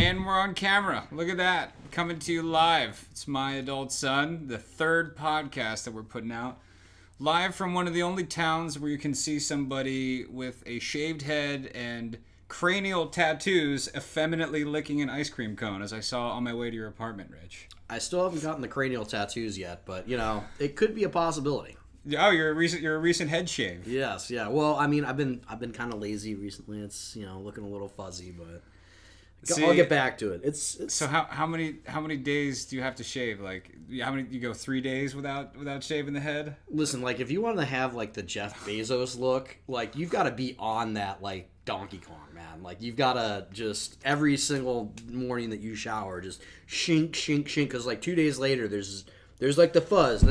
And we're on camera. Look at that. Coming to you live. It's My Adult Son, the third podcast that we're putting out. Live from one of the only towns where you can see somebody with a shaved head and cranial tattoos effeminately licking an ice cream cone, as I saw on my way to your apartment, Rich. I still haven't gotten the cranial tattoos yet, but, you know, it could be a possibility. Oh, you're a recent head shave. Yes, yeah. Well, I mean, I've been kind of lazy recently. It's, you know, looking a little fuzzy, but I'll get back to it. It's So how many days do you have to shave? Like, how many you go 3 days without shaving the head? Listen, like, if you want to have like the Jeff Bezos look, like, you've got to be on that like Donkey Kong, man. Like, you've got to just every single morning that you shower, just shink, shink, shink, because like 2 days later, there's like the fuzz.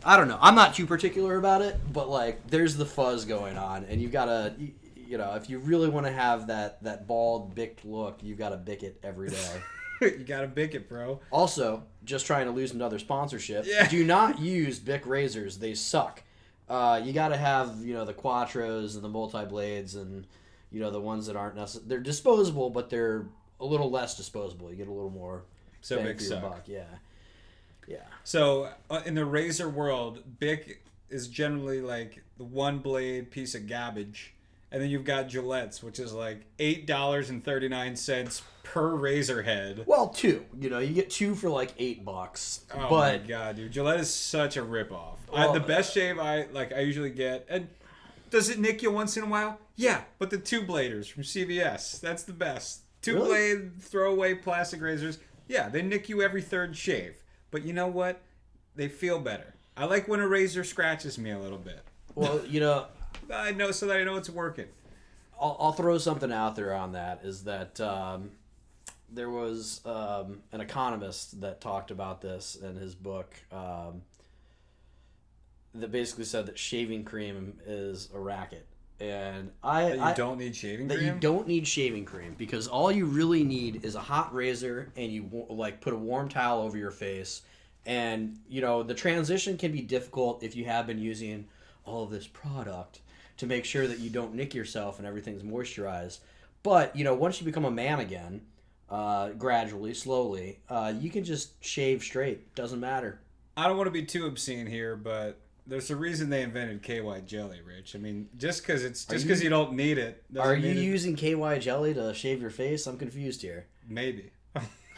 I don't know. I'm not too particular about it, but like there's the fuzz going on, and you've got to, you know, if you really want to have that bald, bicked look, you've got to bick it every day. You got to bick it, bro. Also, just trying to lose another sponsorship. Yeah. Do not use Bic razors. They suck. You got to have, you know, the Quattros and the multi-blades and, you know, the ones that aren't necessarily... They're disposable, but they're a little less disposable. You get a little more So bang Bic for your suck. buck. Yeah. Yeah. So, in the razor world, Bic is generally like the one blade piece of garbage. And then you've got Gillette's, which is like $8.39 per razor head. Well, two. You know, you get two for like $8. Oh but, my god, dude. Gillette is such a ripoff. Well, The best shave I usually get, and does it nick you once in a while? Yeah, but the two bladers from CVS, that's the best. Two blade throwaway plastic razors, yeah, they nick you every third shave. But you know what? They feel better. I like when a razor scratches me a little bit. Well, you know... I know, so that I know it's working. I'll throw something out there on that, is that there was an economist that talked about this in his book that basically said that shaving cream is a racket. And you don't need shaving cream? That you don't need shaving cream, because all you really need is a hot razor, and you like put a warm towel over your face. And, you know, the transition can be difficult if you have been using all of this product to make sure that you don't nick yourself and everything's moisturized. But, you know, once you become a man again, gradually, slowly, you can just shave straight. Doesn't matter. I don't want to be too obscene here, but there's a reason they invented KY jelly, Rich. I mean, just because you don't need it. Are you using KY jelly to shave your face? I'm confused here. Maybe.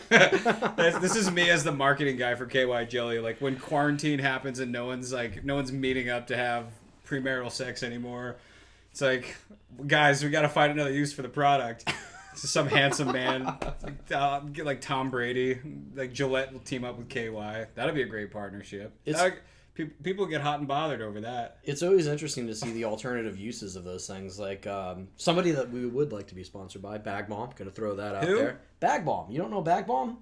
This is me as the marketing guy for KY jelly. Like, when quarantine happens and no one's meeting up to have premarital sex anymore, it's like, guys, we got to find another use for the product. It's just some handsome man, get like Tom Brady, like Gillette will team up with KY. That'd be a great partnership. People get hot and bothered over that. It's always interesting to see the alternative uses of those things. Like somebody that we would like to be sponsored by, Bag Bomb. Gonna throw that out there. Bag Bomb. You don't know Bag Bomb?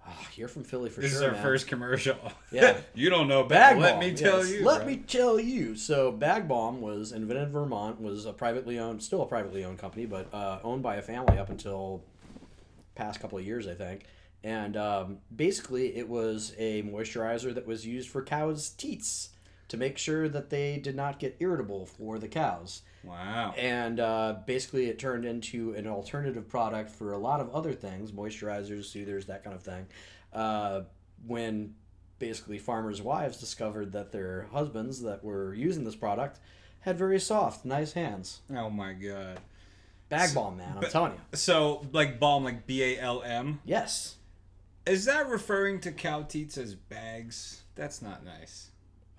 Oh, you're from Philly for sure. This is our first commercial. Yeah. You don't know Bag Bomb. Let me tell you. Let me tell you. So Bag Bomb was invented in Vermont. Was still a privately owned company, but owned by a family up until past couple of years, I think. And basically, it was a moisturizer that was used for cows' teats to make sure that they did not get irritable for the cows. Wow. And basically, it turned into an alternative product for a lot of other things, moisturizers, soothers, that kind of thing. When basically farmers' wives discovered that their husbands that were using this product had very soft, nice hands. Oh my god. Bag Balm, man, I'm telling you. So, like balm, like BALM? Yes. Is that referring to cow teats as bags? That's not nice.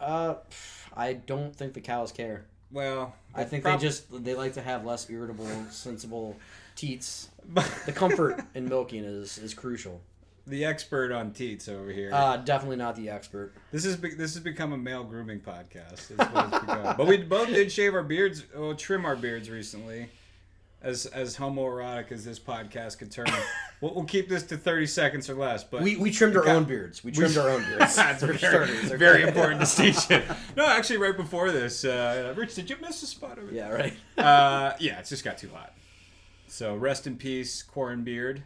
I don't think the cows care. Well, I think they like to have less irritable, sensible teats. The comfort in milking is crucial. The expert on teats over here. Definitely not the expert. This has become a male grooming podcast. Is what it's become. But we both did shave our beards, trim our beards recently. As homoerotic as this podcast could turn. We'll keep this to 30 seconds or less. But we trimmed our own beards. We trimmed our own beards. That's a very important distinction. No, actually, right before this, Rich, did you miss a spot over there? Yeah, right. Yeah, it just got too hot. So rest in peace, Corn Beard.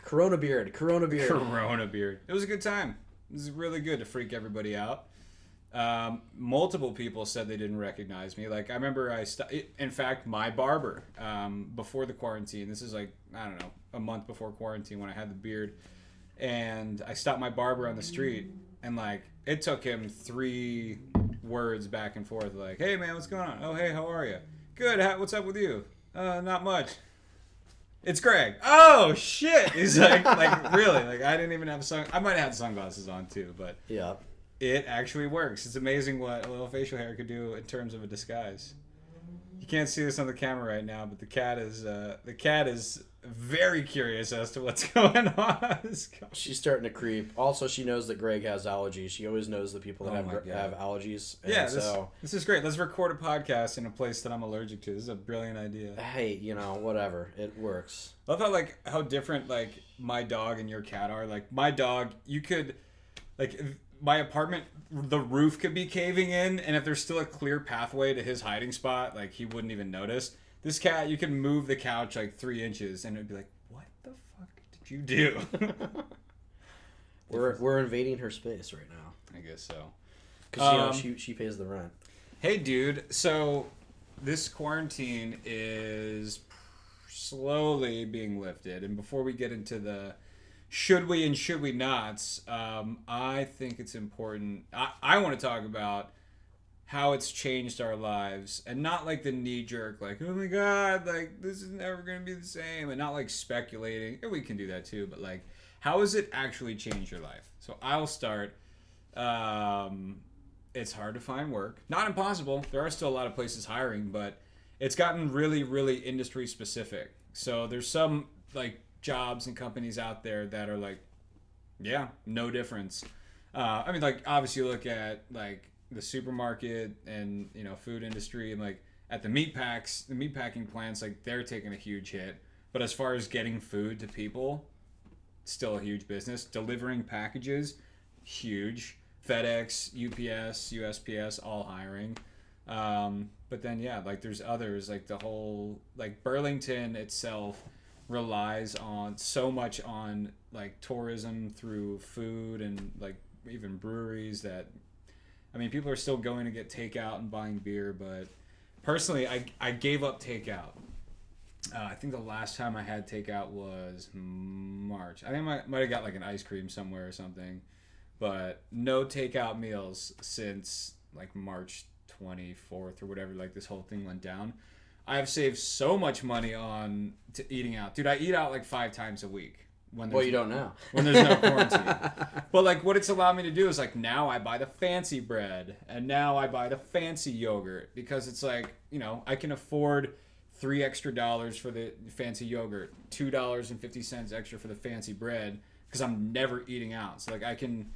Corona Beard. It was a good time. It was really good to freak everybody out. Multiple people said they didn't recognize me. Like I remember in fact, my barber, before the quarantine, this is like, I don't know, a month before quarantine when I had the beard, and I stopped my barber on the street, and like it took him 3 words back and forth, like, hey man, what's going on? Oh, hey, how are you? Good. What's up with you? Not much. It's Greg. Oh shit. He's like really, like I didn't even have I might have had sunglasses on too, but yeah. It actually works. It's amazing what a little facial hair could do in terms of a disguise. You can't see this on the camera right now, but the cat is very curious as to what's going on. She's starting to creep. Also, she knows that Greg has allergies. She always knows the people that have allergies. Yeah, this is great. Let's record a podcast in a place that I'm allergic to. This is a brilliant idea. Hey, whatever. It works. I love how different like my dog and your cat are. Like my dog, you could like. My apartment, the roof could be caving in, and if there's still a clear pathway to his hiding spot, like he wouldn't even notice. This cat, you can move the couch like 3 inches, and it'd be like, "What the fuck did you do?" We're invading her space right now. I guess so. Because she pays the rent. Hey, dude. So this quarantine is slowly being lifted, and before we get into the should we and should we nots, I think it's important. I want to talk about how it's changed our lives, and not like the knee jerk, like, oh my God, like this is never going to be the same, and not like speculating. We can do that too, but like, how has it actually changed your life? So I'll start. It's hard to find work. Not impossible. There are still a lot of places hiring, but it's gotten really, really industry specific. So there's some like jobs and companies out there that are like, yeah, no difference. I mean, like obviously you look at like the supermarket and food industry, and like at the meatpacking plants, like they're taking a huge hit. But as far as getting food to people, still a huge business. Delivering packages, huge. FedEx, UPS, USPS, all hiring. But then yeah, like there's others, like the whole like Burlington itself relies on so much on like tourism through food and like even breweries that, I mean, people are still going to get takeout and buying beer, but personally I gave up takeout. I think the last time I had takeout was March. I think I might have got like an ice cream somewhere or something, but no takeout meals since like March 24th or whatever, like this whole thing went down. I've saved so much money on eating out. Dude, I eat out like 5 times a week. Well, you don't know. When there's no quarantine. But like what it's allowed me to do is like now I buy the fancy bread and now I buy the fancy yogurt, because it's like, I can afford $3 extra for the fancy yogurt, $2.50 extra for the fancy bread, because I'm never eating out. So like I can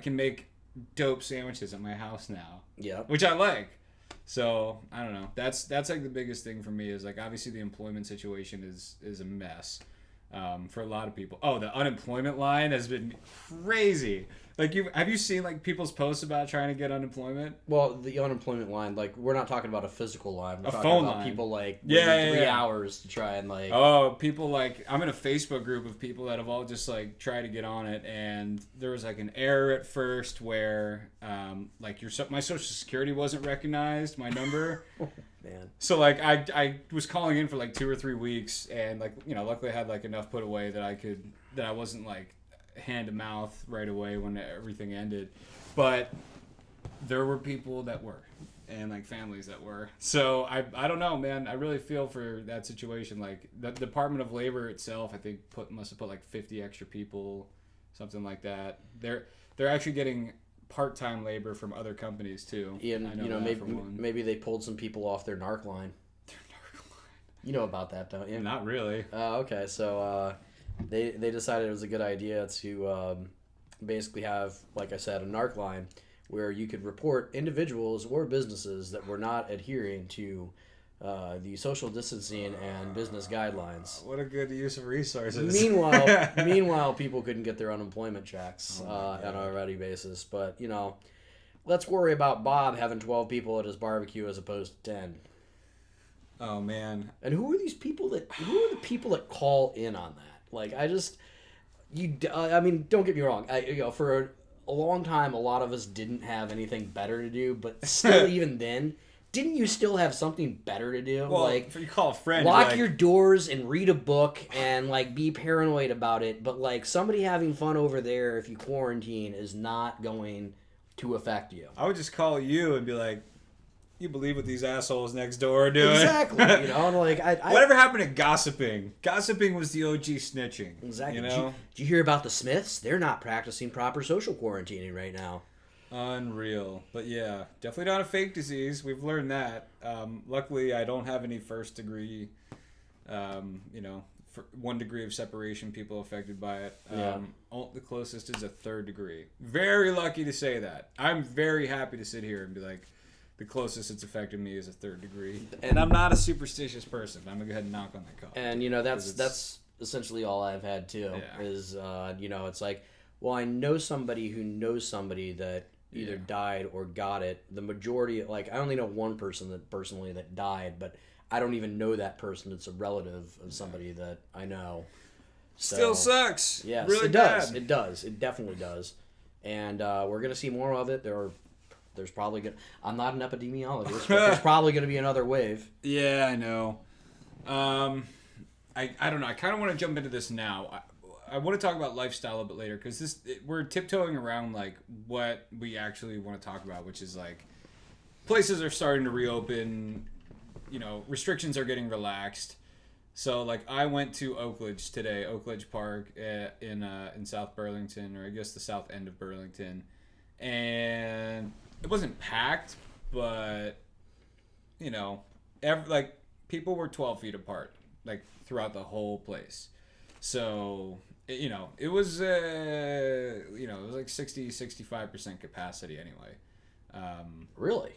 make dope sandwiches at my house now. Yeah. Which I like. So I don't know. That's like the biggest thing for me is like obviously the employment situation is a mess for a lot of people. Oh, the unemployment line has been crazy. Like have you seen like people's posts about trying to get unemployment? Well, the unemployment line, like we're not talking about a physical line. We're a talking phone about line. People like waiting 3 hours to try and like. Oh, people like I'm in a Facebook group of people that have all just like tried to get on it, and there was like an error at first where like my social security wasn't recognized, my number. Man. So like I was calling in for like 2 or 3 weeks, and like luckily I had like enough put away that I wasn't like hand to mouth right away when everything ended, but there were people that were, and like families that were. So I don't know, man. I really feel for that situation. Like the Department of Labor itself, I think must have put like 50 extra people, something like that. They're actually getting part-time labor from other companies too. And maybe they pulled some people off their NARC line. Their NARC line. You know about that, don't you? Not really. Okay, so they decided it was a good idea to basically have, like I said, a NARC line where you could report individuals or businesses that were not adhering to the social distancing and business guidelines. What a good use of resources. Meanwhile, people couldn't get their unemployment checks on a ready basis. But let's worry about Bob having 12 people at his barbecue as opposed to 10. Oh man! And who are these people who are the people that call in on that? Like I mean, don't get me wrong. For a long time, a lot of us didn't have anything better to do, but still, even then, didn't you still have something better to do? Well, like, if you call a friend, lock like, your doors and read a book and, like, be paranoid about it. But, like, somebody having fun over there, if you quarantine, is not going to affect you. I would just call you and be like, you believe what these assholes next door are doing? Exactly. You know, and, like, whatever happened to gossiping? Gossiping was the OG snitching. Exactly. You know? Did you hear about the Smiths? They're not practicing proper social quarantining right now. Unreal. But yeah, definitely not a fake disease. We've learned that. Luckily, I don't have any first degree, for 1 degree of separation people affected by it. The closest is a 3rd degree. Very lucky to say that. I'm very happy to sit here and be like, the closest it's affected me is a 3rd degree. And I'm not a superstitious person. I'm going to go ahead and knock on that call. And, that's essentially all I've had, too, is, it's like, well, I know somebody who knows somebody that either died or got it. The majority, like, I only know one person that personally that died, but I don't even know that person. It's a relative of somebody that I know. So, still sucks. Yes, really it bad. does. It does. It definitely does. And we're gonna see more of it. There's probably gonna. I'm not an epidemiologist, but there's probably gonna be another wave. Yeah, I know. I don't know. I kind of want to jump into this now. I want to talk about lifestyle a bit later because we're tiptoeing around like what we actually want to talk about, which is like places are starting to reopen. Restrictions are getting relaxed. So like I went to Oakledge today, Oakledge Park in South Burlington, or I guess the south end of Burlington, and it wasn't packed, but people were 12 feet apart like throughout the whole place. So it was like 65% capacity anyway. Really?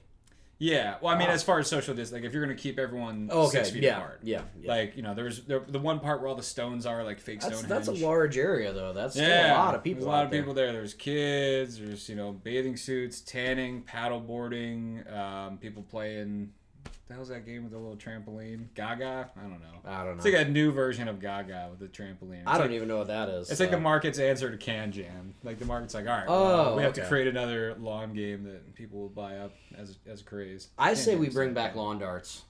Yeah. Well, I mean, as far as social distance, like if you're gonna keep everyone 6 feet apart. Yeah. Like there's the one part where all the stones are like fake Stonehenge. That's a large area though. That's still a lot of people. There's a lot of people there. There's kids. There's bathing suits, tanning, paddle boarding. People playing. What the hell's that game with the little trampoline? Gaga? I don't know. It's like a new version of Gaga with the trampoline. I don't even know what that is. It's like the market's answer to Can Jam. Like the market's like, all right, we have to create another lawn game that people will buy up as craze. I say we bring back lawn darts.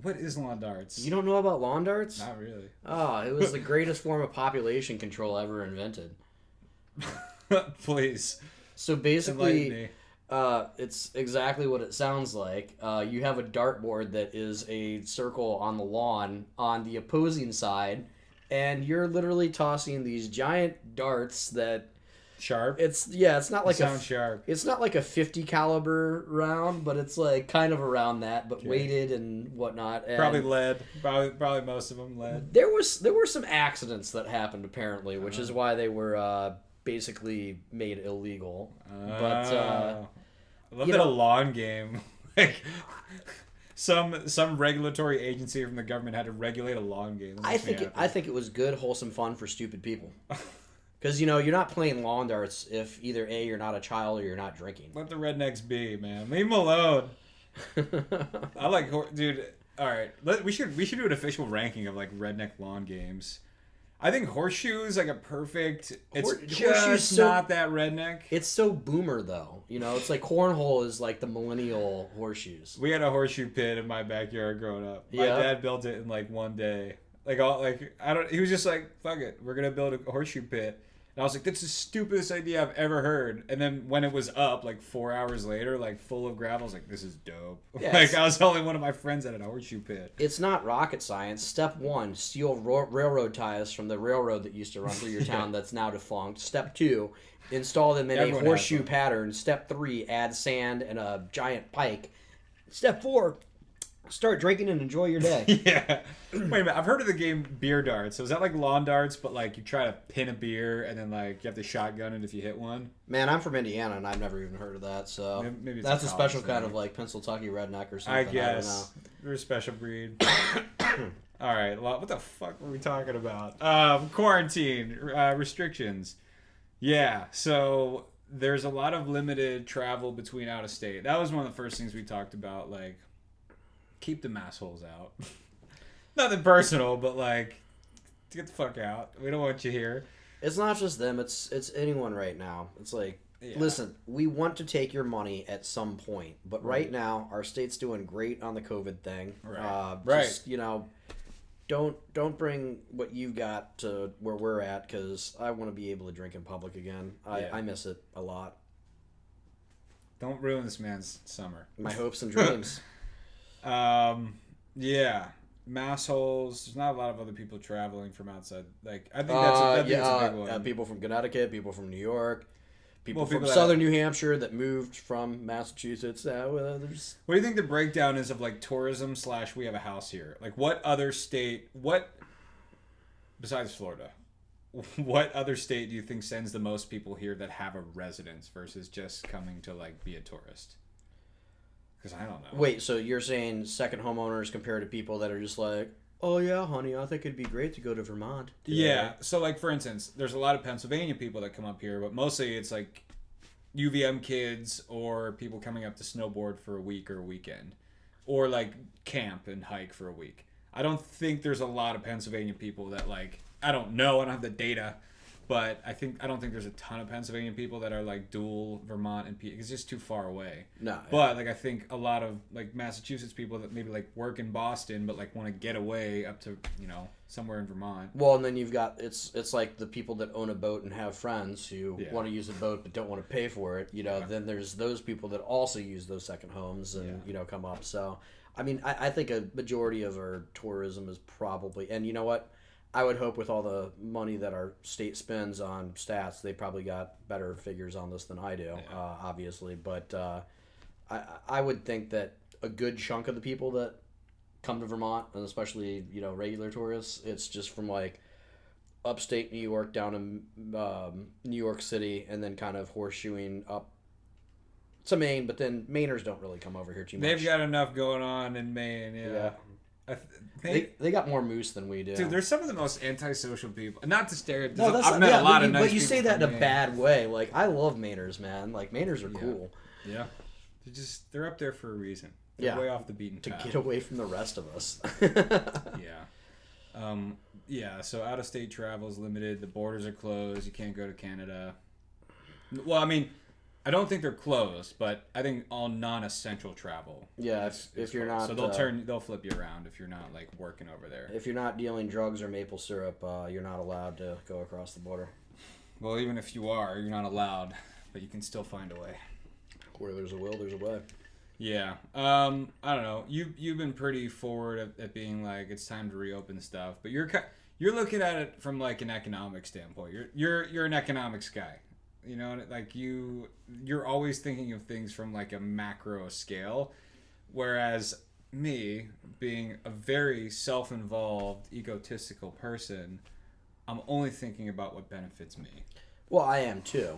What is lawn darts? You don't know about lawn darts? Not really. Oh, it was the greatest form of population control ever invented. Please. So basically, it's exactly what it sounds like. You have a dartboard that is a circle on the lawn on the opposing side, and you're literally tossing these giant darts that sharp. It's not like sharp. It's not like a 50 caliber round, but it's like kind of around that, but weighted and whatnot. And probably lead. Probably most of them lead. There were some accidents that happened apparently, which is why they were basically made illegal. But I love that a lawn game. Like some regulatory agency from the government had to regulate a lawn game. I think it was good, wholesome fun for stupid people. Because you're not playing lawn darts if either A, you're not a child or you're not drinking. Let the rednecks be, man. Leave them alone. I like, dude. All right, we should do an official ranking of like redneck lawn games. I think horseshoe is like a perfect. It's just not that redneck. It's so boomer though. It's like cornhole is like the millennial horseshoes. We had a horseshoe pit in my backyard growing up. My dad built it in like one day. He was just like, fuck it, we're gonna build a horseshoe pit. And I was like, that's the stupidest idea I've ever heard. And then when it was up, like 4 hours later, like full of gravel, I was like, this is dope. Yeah, like I was the only one of my friends that had a horseshoe pit. It's not rocket science. Step 1, steal railroad ties from the railroad that used to run through your town that's now defunct. Step 2, install them in a horseshoe pattern. Step 3, add sand and a giant pike. Step 4, start drinking and enjoy your day. Yeah. Wait a minute. I've heard of the game beer darts. So is that like lawn darts, but like you try to pin a beer and then like you have to shotgun it if you hit one? Man, I'm from Indiana and I've never even heard of that. So maybe that's a special kind of like Pennsylvaki redneck or something. I guess. I don't know. We're a special breed. All right. What the fuck were we talking about? Quarantine restrictions. Yeah. So there's a lot of limited travel between out of state. That was one of the first things we talked about. Like, keep them assholes out. Nothing personal, but like, get the fuck out. We don't want you here. It's not just them. It's anyone right now. It's like Yeah. Listen, we want to take your money at some point, but right now our state's doing great on the COVID thing. Right. Just, don't bring what you've got to where we're at, because I want to be able to drink in public again. I miss it a lot. Don't ruin this man's summer. My hopes and dreams. Yeah. Mass holes. There's not a lot of other people traveling from outside. Like, I think that's a big one. People from Connecticut, people from New York, people Well, from southern New Hampshire that moved from Massachusetts. What do you think the breakdown is of like tourism / we have a house here? Like, what other state? Besides Florida? What other state do you think sends the most people here that have a residence versus just coming to like be a tourist? Because I don't know. Wait, so you're saying second homeowners compared to people that are just like, oh yeah, honey, I think it'd be great to go to Vermont today. Yeah. So like for instance, there's a lot of Pennsylvania people that come up here, but mostly it's like UVM kids or people coming up to snowboard for a week or a weekend, or like camp and hike for a week. I don't think there's a lot of Pennsylvania people that like. I don't know. I don't have the data, but I don't think there's a ton of Pennsylvania people that are like dual Vermont and it's just too far away. No. But like I think a lot of like Massachusetts people that maybe like work in Boston but like want to get away up to somewhere in Vermont. Well, and then you've got it's like the people that own a boat and have friends who want to use a boat but don't want to pay for it. Then there's those people that also use those second homes and come up. So I mean I think a majority of our tourism is probably, and you know what? I would hope with all the money that our state spends on stats, they probably got better figures on this than I do, obviously. But I would think that a good chunk of the people that come to Vermont, and especially regular tourists, it's just from like upstate New York down in New York City, and then kind of horseshoeing up to Maine. But then Mainers don't really come over here too much. They've got enough going on in Maine. Yeah. They got more moose than we do. Dude, they're some of the most antisocial people. Not to stereotype. No, I've met a lot of nice people. But you say that in a bad way. Like, I love Mainers, man. Like, Mainers are cool. Yeah. They're up there for a reason. They're way off the beaten path. To get away from the rest of us. Yeah. So out-of-state travel is limited. The borders are closed. You can't go to Canada. Well, I mean, I don't think they're closed, but I think all non-essential travel. Yeah, if you're not, so they'll flip you around if you're not like working over there. If you're not dealing drugs or maple syrup, you're not allowed to go across the border. Well, even if you are, you're not allowed, but you can still find a way. Where there's a will, there's a way. Yeah. I don't know. You've been pretty forward at being like it's time to reopen stuff, but you're looking at it from like an economic standpoint. You're an economics guy. Like you're always thinking of things from like a macro scale, whereas me, being a very self-involved, egotistical person, I'm only thinking about what benefits me. Well, I am too.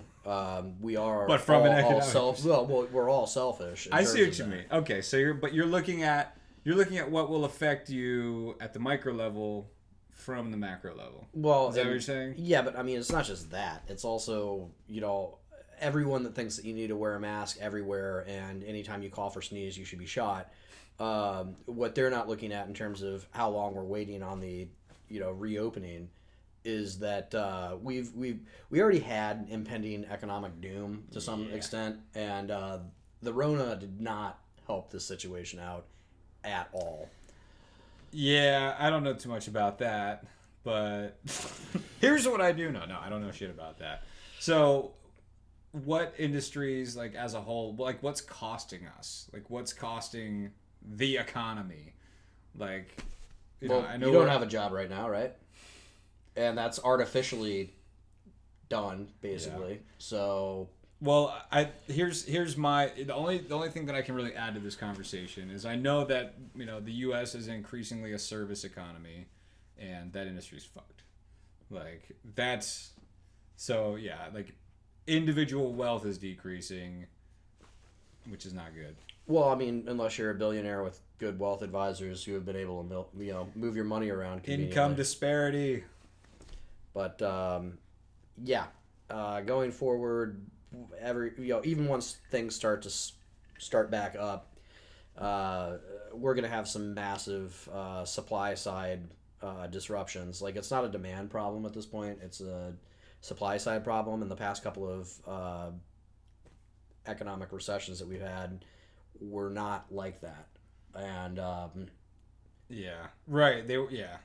We are, but from an economic we're all selfish. I see what you mean. Okay, so you're looking at what will affect you at the micro level. From the macro level. Well, is that what you're saying? Yeah, but I mean, it's not just that. It's also, everyone that thinks that you need to wear a mask everywhere and anytime you cough or sneeze, you should be shot. What they're not looking at in terms of how long we're waiting on the, reopening is that we already had impending economic doom to some extent, and the Rona did not help this situation out at all. Yeah, I don't know too much about that, but here's what I do know. No, I don't know shit about that. So, what industries, like, as a whole, like, what's costing us? Like, what's costing the economy? Like, I know you don't have a job right now, right? And that's artificially done, basically. Yeah. So... Well, here's my the only thing that I can really add to this conversation is I know that the U.S. is increasingly a service economy, and that industry's fucked. Like that's so yeah, like individual wealth is decreasing, which is not good. Well, I mean, unless you're a billionaire with good wealth advisors who have been able to move your money around. Income disparity. But going forward. Even once things start back up, we're gonna have some massive supply side disruptions. Like, it's not a demand problem at this point; it's a supply side problem. In the past couple of economic recessions that we've had were not like that. And yeah, right.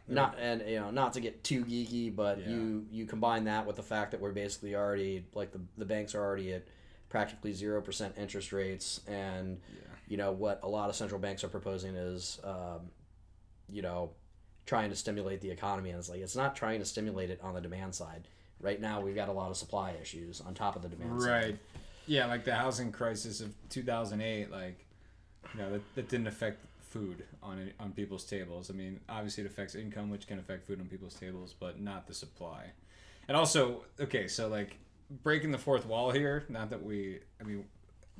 Not to get too geeky, but Yeah. you combine that with the fact that we're basically already like the banks are already at practically 0% interest rates, and what a lot of central banks are proposing is trying to stimulate the economy, and it's not trying to stimulate it on the demand side. Right now we've got a lot of supply issues on top of the demand side. Right. Yeah, like the housing crisis of 2008, like that didn't affect food on people's tables. I mean, obviously it affects income, which can affect food on people's tables, but not the supply. And also, okay, so like breaking the fourth wall here,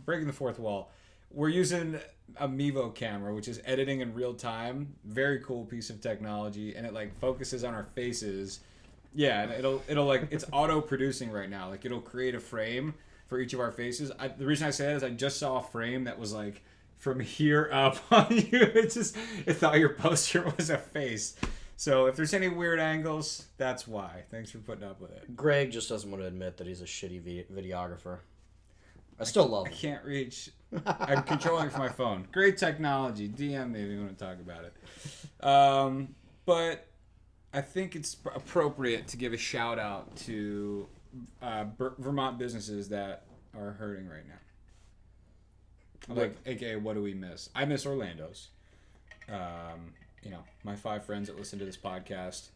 breaking the fourth wall. We're using a Mevo camera, which is editing in real time. Very cool piece of technology, and it like focuses on our faces. Yeah, and it'll like it's auto producing right now. Like it'll create a frame for each of our faces. The reason I say that is I just saw a frame that was like from here up on you. It thought your poster was a face. So if there's any weird angles, that's why. Thanks for putting up with it. Greg just doesn't want to admit that he's a shitty videographer. I still love him. I can't reach. I'm controlling from my phone. Great technology. DM me if you want to talk about it. But I think it's appropriate to give a shout out to Vermont businesses that are hurting right now. Like, aka, what do we miss? I miss Orlando's. My 5 friends that listen to this podcast,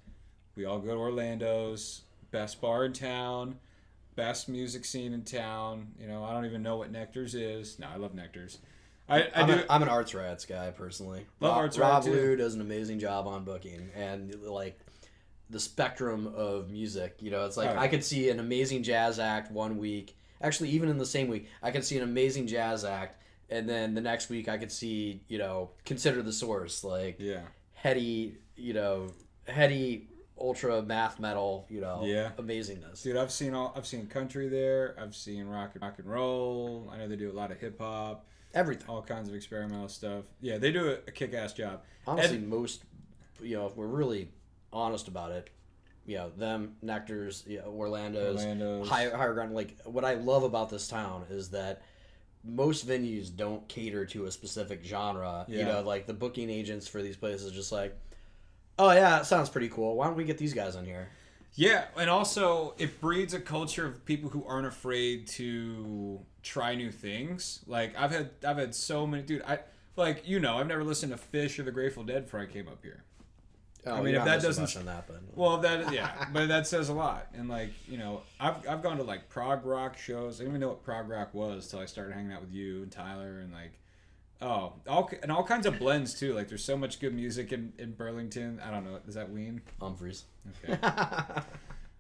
we all go to Orlando's. Best bar in town. Best music scene in town. I don't even know what Nectar's is. No, I love Nectar's. I'm an Arts Rats guy, personally. Love Arts Rats. Rats, Rob Liu does an amazing job on booking, and like the spectrum of music. It's like I could see an amazing jazz act one week. Actually, even in the same week, I could see an amazing jazz act, and then the next week I could see Consider the Source, like heady, ultra math metal, amazingness. Dude, I've seen country there. I've seen rock and roll. I know they do a lot of hip hop. Everything. All kinds of experimental stuff. Yeah, they do a kick-ass job. Honestly, most, if we're really honest about it, them, Nectar's, Orlando's. Higher ground. Like, what I love about this town is that most venues don't cater to a specific genre. Yeah. Like the booking agents for these places are just like, oh yeah, it sounds pretty cool. Why don't we get these guys on here? Yeah, and also it breeds a culture of people who aren't afraid to try new things. Like I've had so many, dude. I've never listened to Fish or the Grateful Dead before I came up here. Oh, I mean, if that doesn't, on that, but... well, but that says a lot. And like, I've gone to like prog rock shows. I didn't even know what prog rock was till I started hanging out with you and Tyler and like. Oh, all kinds of blends too. Like there's so much good music in Burlington. I don't know. Is that Ween? Humphreys. Okay.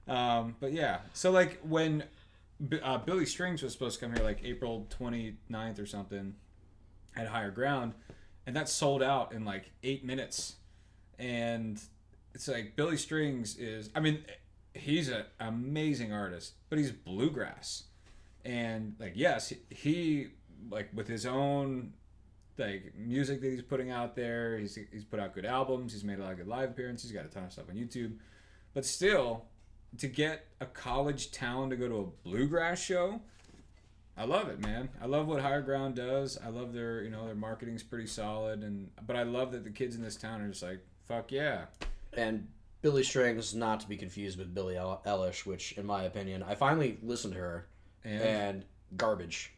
But yeah. So like when Billy Strings was supposed to come here like April 29th or something at Higher Ground, and that sold out in like 8 minutes. And it's like Billy Strings he's an amazing artist, but he's bluegrass. And like, yes, he like with his own like music that he's putting out there. He's put out good albums. He's made a lot of good live appearances. He's got a ton of stuff on YouTube. But still, to get a college town to go to a bluegrass show, I love it, man. I love what Higher Ground does. I love their marketing's pretty solid, but I love that the kids in this town are just like, fuck yeah. And Billie Strings, not to be confused with Billie Eilish, which in my opinion, I finally listened to her and garbage.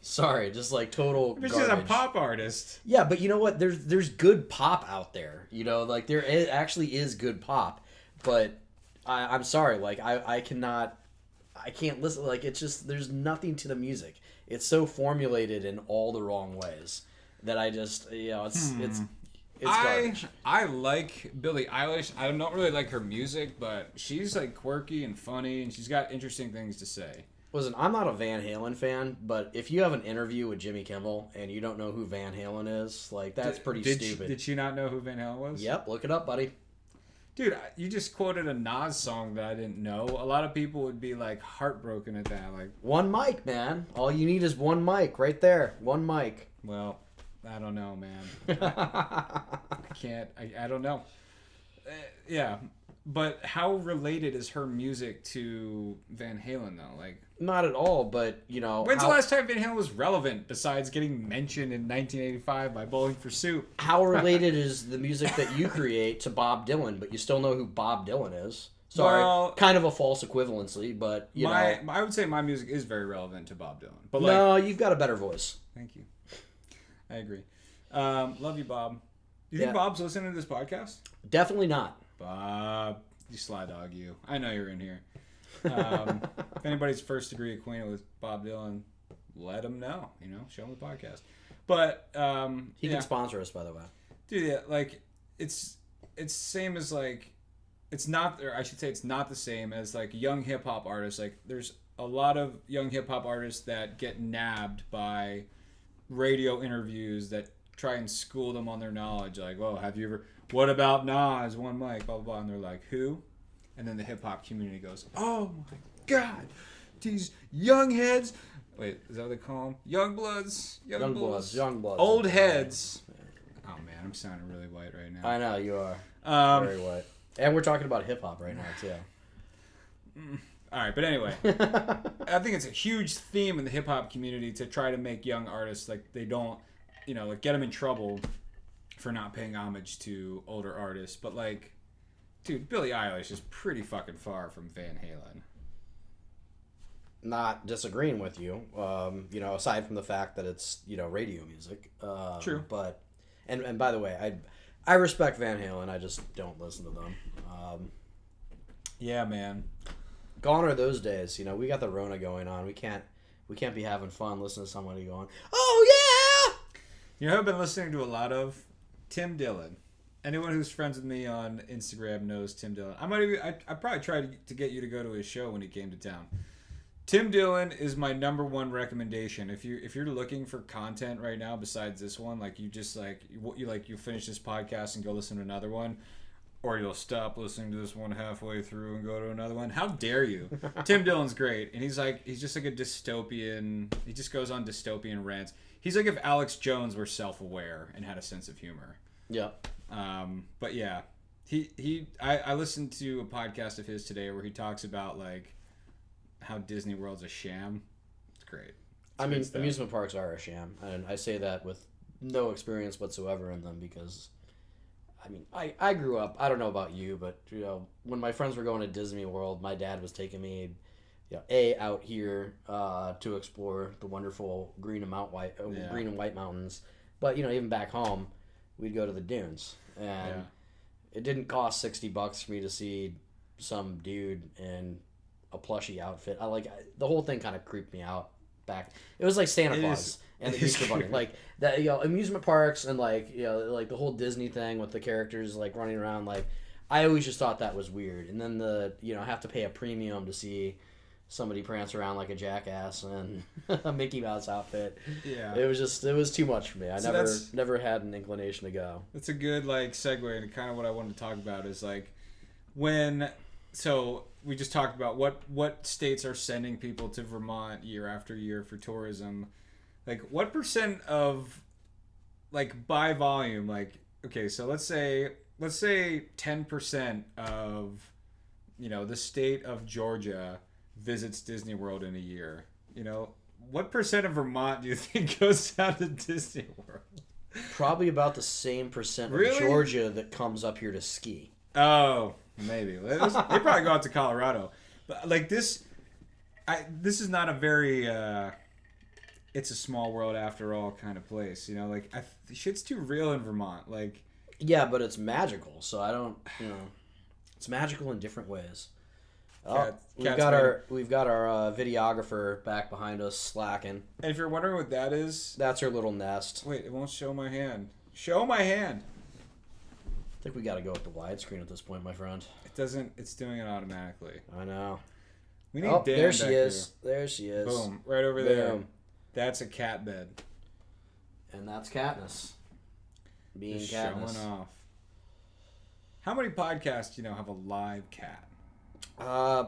Sorry, just like total garbage. She's a pop artist. Yeah, but you know what? There's good pop out there. Like actually is good pop. But I'm sorry, like I can't listen. Like it's just there's nothing to the music. It's so formulated in all the wrong ways that I just it's garbage. I like Billie Eilish. I don't really like her music, but she's like quirky and funny, and she's got interesting things to say. Listen, I'm not a Van Halen fan, but if you have an interview with Jimmy Kimmel and you don't know who Van Halen is, like that's pretty stupid. Did she not know who Van Halen was? Yep, look it up, buddy. Dude, you just quoted a Nas song that I didn't know. A lot of people would be like heartbroken at that. Like one mic, man. All you need is one mic right there. One mic. Well, I don't know, man. I can't. I don't know. Yeah. But how related is her music to Van Halen though? Like, not at all. But you know, when's the last time Van Halen was relevant besides getting mentioned in 1985 by Bowling for Soup? How related is the music that you create to Bob Dylan? But you still know who Bob Dylan is. Sorry, well, kind of a false equivalency, but you know, I would say my music is very relevant to Bob Dylan. But like, no, you've got a better voice. Thank you. I agree. Love you, Bob. Do you think Bob's listening to this podcast? Definitely not. Bob, you sly dog, you. I know you're in here. If anybody's first degree acquainted with Bob Dylan, let him know. You know, show him the podcast. But he can sponsor us, by the way. Dude, yeah, like it's same as like. It's not, or I should say it's not the same as like young hip hop artists. Like there's a lot of young hip hop artists that get nabbed by radio interviews that try and school them on their knowledge. Like, whoa, have you ever, what about Nas, One Mic, blah, blah, blah. And they're like, who? And then the hip hop community goes, oh my God, these young heads. Wait, is that what they call them? Young bloods. Young bloods. Old heads. Oh man, I'm sounding really white right now. I know, you are. Very white. And we're talking about hip-hop right now, too. All right, but anyway. I think it's a huge theme in the hip-hop community to try to make young artists, like, they don't, you know, like, get them in trouble for not paying homage to older artists. But, like, dude, Billie Eilish is pretty fucking far from Van Halen. Not disagreeing with you, you know, aside from the fact that it's, you know, radio music. True. But, and by the way, I respect Van Halen. I just don't listen to them. Yeah, man. Gone are those days. You know, we got the Rona going on. We can't be having fun listening to somebody going, "Oh yeah." You know who I've been listening to a lot of? Tim Dillon. Anyone who's friends with me on Instagram knows Tim Dillon. I probably tried to get you to go to his show when he came to town. Tim Dillon is my number one recommendation. If you're looking for content right now besides this one, like you finish this podcast and go listen to another one, or you'll stop listening to this one halfway through and go to another one. How dare you? Tim Dillon's great, and he's just like a dystopian. He just goes on dystopian rants. He's like if Alex Jones were self-aware and had a sense of humor. Yeah. But yeah, I listened to a podcast of his today where he talks about like how Disney World's a sham. It's great. I mean, amusement parks are a sham, and I say that with no experience whatsoever in them because, I mean, I grew up. I don't know about you, but you know, when my friends were going to Disney World, my dad was taking me, you know, out here to explore the wonderful green and white mountains. But you know, even back home, we'd go to the dunes, and it didn't cost $60 for me to see some dude in a plushy outfit. The whole thing kind of creeped me out back. It was like Santa Claus and the Easter Bunny. Like that, you know, amusement parks and like, you know, like the whole Disney thing with the characters like running around. Like, I always just thought that was weird. And then have to pay a premium to see somebody prance around like a jackass and a Mickey Mouse outfit. Yeah. It was too much for me. I never had an inclination to go. That's a good like segue into kind of what I wanted to talk about is like so we just talked about what states are sending people to Vermont year after year for tourism. Like, what percent of, like, by volume, like, okay, so let's say 10% of, you know, the state of Georgia visits Disney World in a year. You know, what percent of Vermont do you think goes down to Disney World? Probably about the same percent of Georgia that comes up here to ski. Oh, maybe. They probably go out to Colorado. But, like, this is not a very, it's a small world after all kind of place. You know, like, shit's too real in Vermont. Like, yeah, but it's magical, so I don't, you know, it's magical in different ways. We've got our videographer back behind us slacking. And if you're wondering what that is, that's her little nest. Wait, it won't show my hand. Show my hand. I think we got to go with the widescreen at this point, my friend. It doesn't. It's doing it automatically. I know. We need Dan there she back is. here. There she is. Boom! Right over there. That's a cat bed. And that's Katniss. Being just Katniss. Showing off. How many podcasts do you know have a live cat?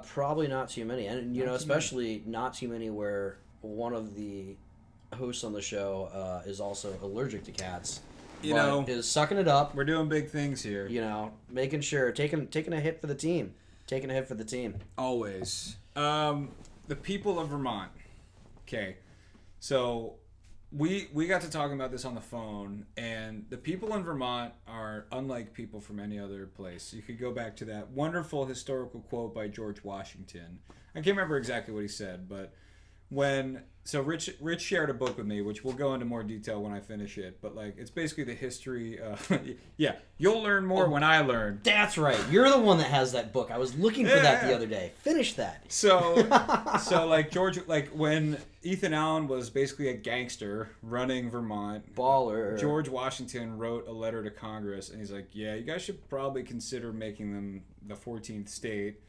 Probably not too many, and you know, especially not too many where one of the hosts on the show is also allergic to cats. you know, is sucking it up. We're doing big things here. You know, making sure taking a hit for the team. Taking a hit for the team. Always. The people of Vermont. Okay. So we got to talking about this on the phone, and the people in Vermont are unlike people from any other place. You could go back to that wonderful historical quote by George Washington. I can't remember exactly what he said, but Rich shared a book with me, which we'll go into more detail when I finish it. But like, it's basically the history. Yeah, you'll learn more when I learn. That's right. You're the one that has that book. I was looking for that the other day. Finish that. So like when Ethan Allen was basically a gangster running Vermont, baller. George Washington wrote a letter to Congress, and he's like, "Yeah, you guys should probably consider making them the 14th state,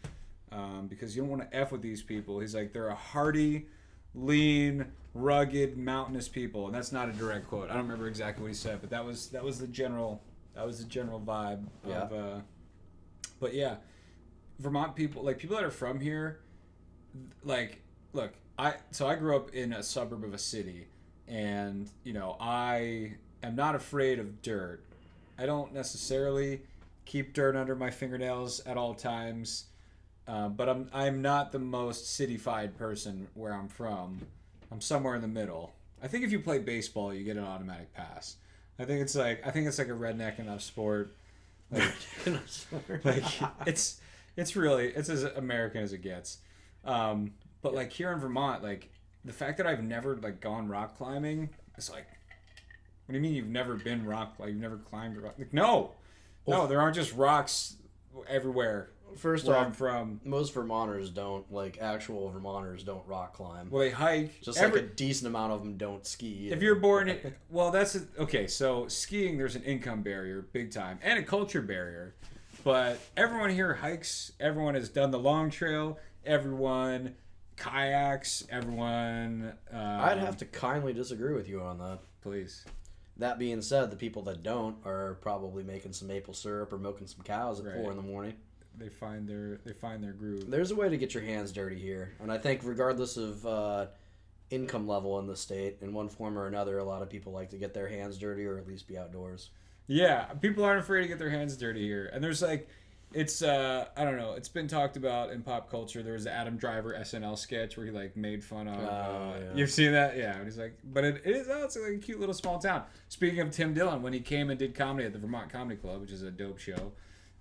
because you don't want to f with these people." He's like, "They're a hardy, lean, rugged, mountainous people," and that's not a direct quote. I don't remember exactly what he said, but that was the general vibe. Yeah. But yeah, Vermont people, like people that are from here, like, look, I grew up in a suburb of a city, and you know, I am not afraid of dirt. I don't necessarily keep dirt under my fingernails at all times. But I'm not the most city-fied person where I'm from. I'm somewhere in the middle. I think if you play baseball, you get an automatic pass. I think it's like a redneck enough sport. Like it's as American as it gets. But like here in Vermont, like the fact that I've never like gone rock climbing, it's like, what do you mean you've never been rock? Like you've never climbed rock? Like no, there aren't just rocks everywhere. First where off, I'm from, most Vermonters don't, like actual Vermonters don't rock climb. Well, they hike. Just like a decent amount of them don't ski either. If you're born, okay. So skiing, there's an income barrier, big time, and a culture barrier. But everyone here hikes. Everyone has done the long trail. Everyone kayaks. Everyone. I'd have to kindly disagree with you on that. Please. That being said, the people that don't are probably making some maple syrup or milking some cows at 4 a.m. They find their groove. There's a way to get your hands dirty here, and I think regardless of income level in the state, in one form or another, a lot of people like to get their hands dirty or at least be outdoors. Yeah, people aren't afraid to get their hands dirty here, and there's like, it's I don't know, it's been talked about in pop culture. There was the Adam Driver SNL sketch where he like made fun of. Yeah. You've seen that, yeah? And he's like, but it's like a cute little small town. Speaking of Tim Dillon, when he came and did comedy at the Vermont Comedy Club, which is a dope show.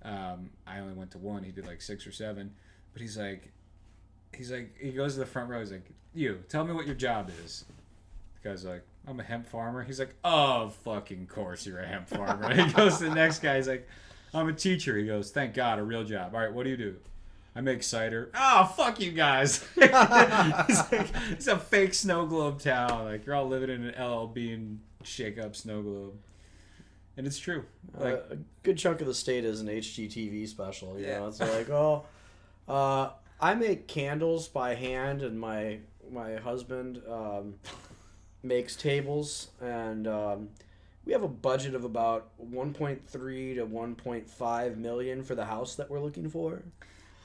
I only went to one. He did like 6 or 7, but he's like, he goes to the front row. He's like, "You, tell me what your job is." The guy's like, "I'm a hemp farmer." He's like, "Oh, fucking course you're a hemp farmer." And he goes to the next guy. He's like, "I'm a teacher." He goes, "Thank God, a real job. All right, what do you do?" "I make cider." "Oh, fuck you guys." He's like, it's a fake snow globe town. Like you're all living in an LL Bean shake up snow globe. And it's true. Like a good chunk of the state is an HGTV special. You know, it's like, oh, I make candles by hand, and my husband makes tables, and we have a budget of about 1.3 to 1.5 million for the house that we're looking for.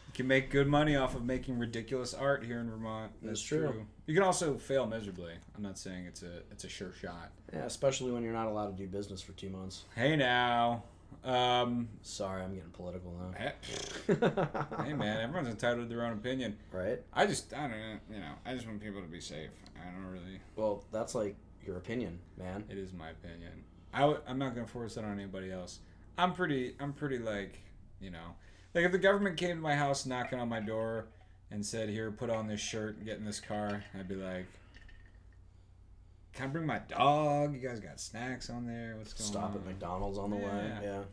You can make good money off of making ridiculous art here in Vermont. That's true. You can also fail miserably. I'm not saying it's a sure shot. Yeah, especially when you're not allowed to do business for 2 months. Hey now. Sorry, I'm getting political now. Hey man, everyone's entitled to their own opinion. Right? I don't know, I just want people to be safe. I don't really. Well, that's like your opinion, man. It is my opinion. I'm not gonna force that on anybody else. I'm pretty like, like if the government came to my house knocking on my door and said, "Here, put on this shirt and get in this car," I'd be like, "Can I bring my dog? You guys got snacks on there? What's going on?" Stop at McDonald's on the way. Yeah.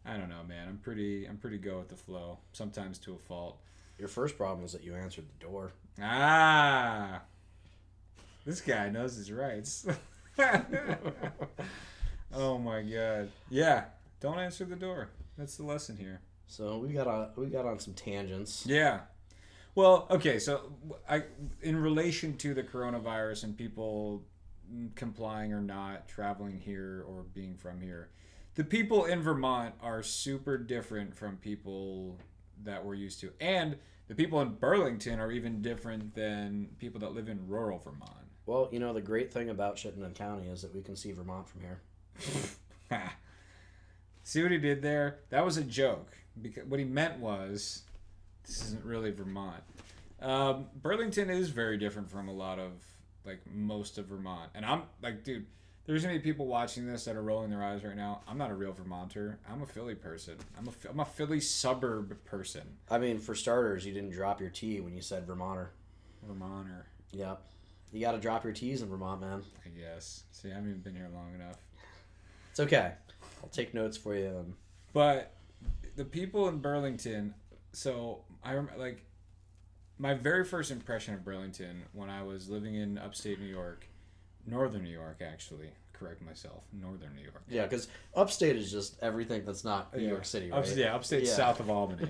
I don't know, man. I'm pretty go with the flow. Sometimes to a fault. Your first problem is that you answered the door. Ah, this guy knows his rights. Oh my god. Yeah, don't answer the door. That's the lesson here. So we got on some tangents. Yeah. Well, okay. So in relation to the coronavirus and people complying or not, traveling here or being from here, the people in Vermont are super different from people that we're used to, and the people in Burlington are even different than people that live in rural Vermont. Well, the great thing about Chittenden County is that we can see Vermont from here. See what he did there? That was a joke. Because what he meant was, this isn't really Vermont. Burlington is very different from a lot of, like, most of Vermont. And I'm, like, dude, there's going to be people watching this that are rolling their eyes right now. I'm not a real Vermonter. I'm a Philly person. I'm a Philly suburb person. I mean, for starters, you didn't drop your T when you said Vermonter. Vermonter. Yep. You got to drop your T's in Vermont, man. I guess. See, I haven't even been here long enough. It's okay. I'll take notes for you. But the people in Burlington, so I remember, like, my very first impression of Burlington when I was living in upstate New York, northern New York, actually. Correct myself. Northern New York. Yeah, because upstate is just everything that's not New York City, right? Upstate south of Albany.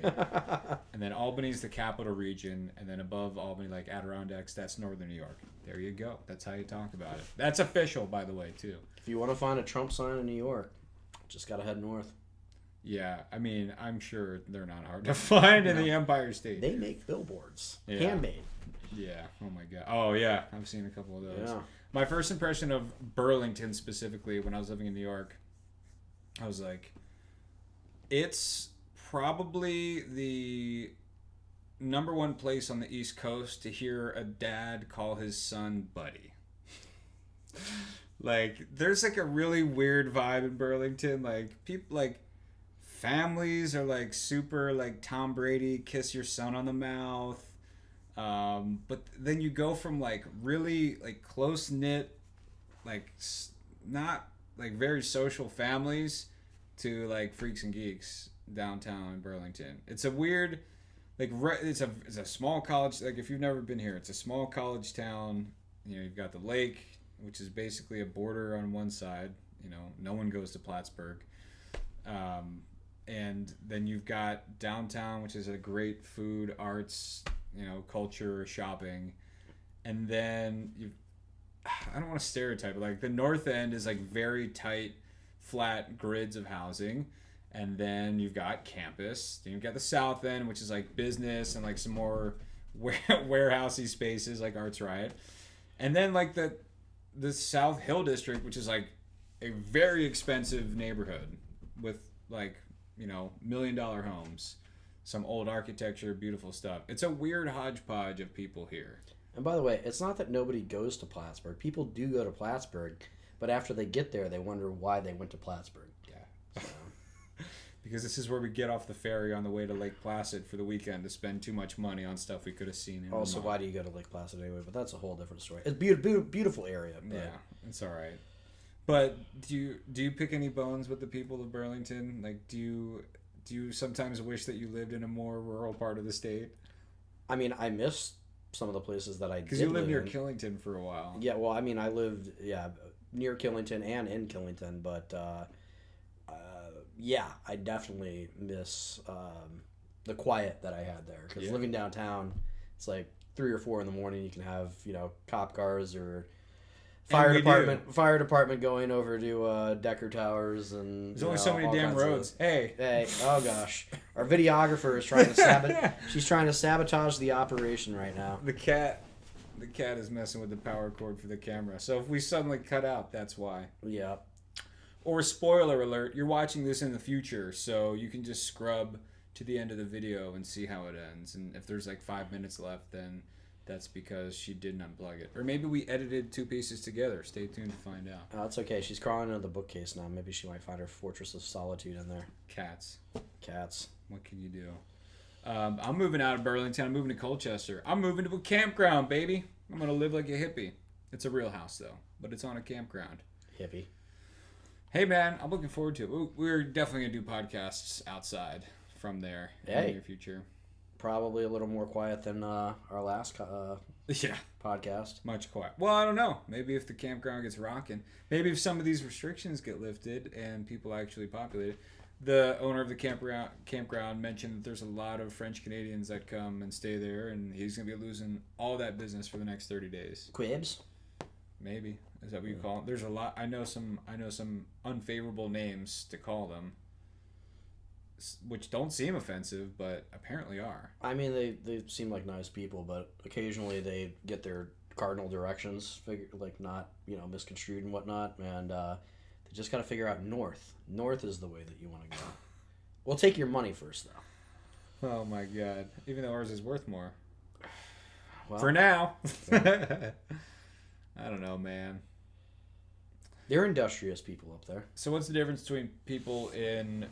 And then Albany's the capital region, and then above Albany, like Adirondacks, that's northern New York. There you go. That's how you talk about it. That's official, by the way, too. If you want to find a Trump sign in New York, just got to head north. Yeah, I mean, I'm sure they're not hard to find in the Empire State. They make billboards. Handmade. Yeah. Oh, my God. Oh, yeah. I've seen a couple of those. Yeah. My first impression of Burlington specifically when I was living in New York, I was like, it's probably the number one place on the East Coast to hear a dad call his son buddy. Like, there's like a really weird vibe in Burlington. Like, people, like, families are like super like Tom Brady, kiss your son on the mouth. But then you go from like really like close knit, like not like very social families to like freaks and geeks downtown in Burlington. It's a weird, like it's a small college. Like if you've never been here, it's a small college town. You know, you've got the lake, which is basically a border on one side. You know, no one goes to Plattsburgh. And then you've got downtown, which is a great food, arts, you know, culture, shopping. And then I don't want to stereotype, but like the north end is like very tight, flat grids of housing. And then you've got campus. Then you've got the south end, which is like business and like some more warehousey spaces like Arts Riot. And then like the South Hill District, which is like a very expensive neighborhood with like, you know, $1 million homes, some old architecture, beautiful stuff. It's a weird hodgepodge of people here. And by the way, it's not that nobody goes to Plattsburgh. People do go to Plattsburgh, but after they get there, they wonder why they went to Plattsburgh. Yeah. So. Because this is where we get off the ferry on the way to Lake Placid for the weekend to spend too much money on stuff we could have seen in Also, Vermont. why do you go to Lake Placid anyway? But that's a whole different story. It's beautiful area. But... Yeah, it's all right. But do you pick any bones with the people of Burlington? Like, do you sometimes wish that you lived in a more rural part of the state? I mean, I miss some of the places that I did. Because you lived near in. Killington for a while. Yeah, well, I mean, I lived near Killington and in Killington, but yeah, I definitely miss the quiet that I had there. Because living downtown, it's like 3 or 4 in the morning. You can have cop cars or fire department going over to Decker Towers, and there's only so many damn roads. Hey, oh gosh, our videographer is trying to she's trying to sabotage the operation right now. The cat is messing with the power cord for the camera. So if we suddenly cut out, that's why. Yeah. Or spoiler alert, you're watching this in the future, so you can just scrub to the end of the video and see how it ends. And if there's like 5 minutes left, then that's because she didn't unplug it. Or maybe we edited 2 pieces together. Stay tuned to find out. Oh, it's okay. She's crawling into the bookcase now. Maybe she might find her fortress of solitude in there. Cats. What can you do? I'm moving out of Burlington. I'm moving to Colchester. I'm moving to a campground, baby. I'm going to live like a hippie. It's a real house, though. But it's on a campground. Hippie. Hey, man. I'm looking forward to it. We're definitely going to do podcasts outside from there in the near future. Probably a little more quiet than our last podcast. Much quiet. Well, I don't know. Maybe if the campground gets rocking. Maybe if some of these restrictions get lifted and people actually populate it. The owner of the campground mentioned that there's a lot of French Canadians that come and stay there, and he's going to be losing all that business for the next 30 days. Quibs? Maybe. Is that what you call it? There's a lot. I know some unfavorable names to call them, which don't seem offensive, but apparently are. I mean, they seem like nice people, but occasionally they get their cardinal directions not misconstrued and whatnot, and they You just got to figure out north. North is the way that you want to go. We'll take your money first, though. Oh my god! Even though ours is worth more. Well, for now. I don't know, man. They're industrious people up there. So what's the difference between people in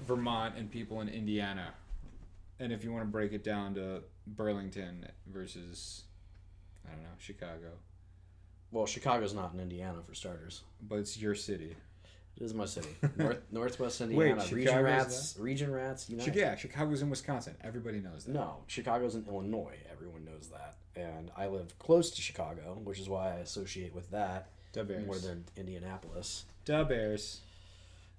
Vermont and people in Indiana? And if you want to break it down to Burlington versus, I don't know, Chicago. Well, Chicago's not in Indiana, for starters. But it's your city. It is my city. Northwest Indiana. Wait, Region Rats Unite. Yeah, Chicago's in Wisconsin. Everybody knows that. No, Chicago's in Illinois. Everyone knows that. And I live close to Chicago, which is why I associate with that Da Bears. more than Indianapolis. Da Bears.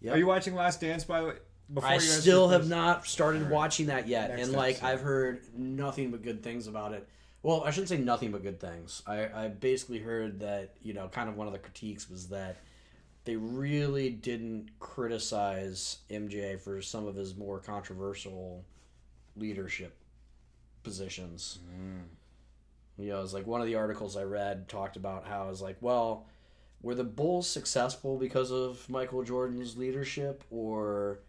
Yep. Are you watching Last Dance, by the way? I still have not started watching that yet. Next and, like, episode. I've heard nothing but good things about it. Well, I shouldn't say nothing but good things. I basically heard that, you know, kind of one of the critiques was that they really didn't criticize MJ for some of his more controversial leadership positions. You know, it was like one of the articles I read talked about how it was like, well, were the Bulls successful because of Michael Jordan's leadership, or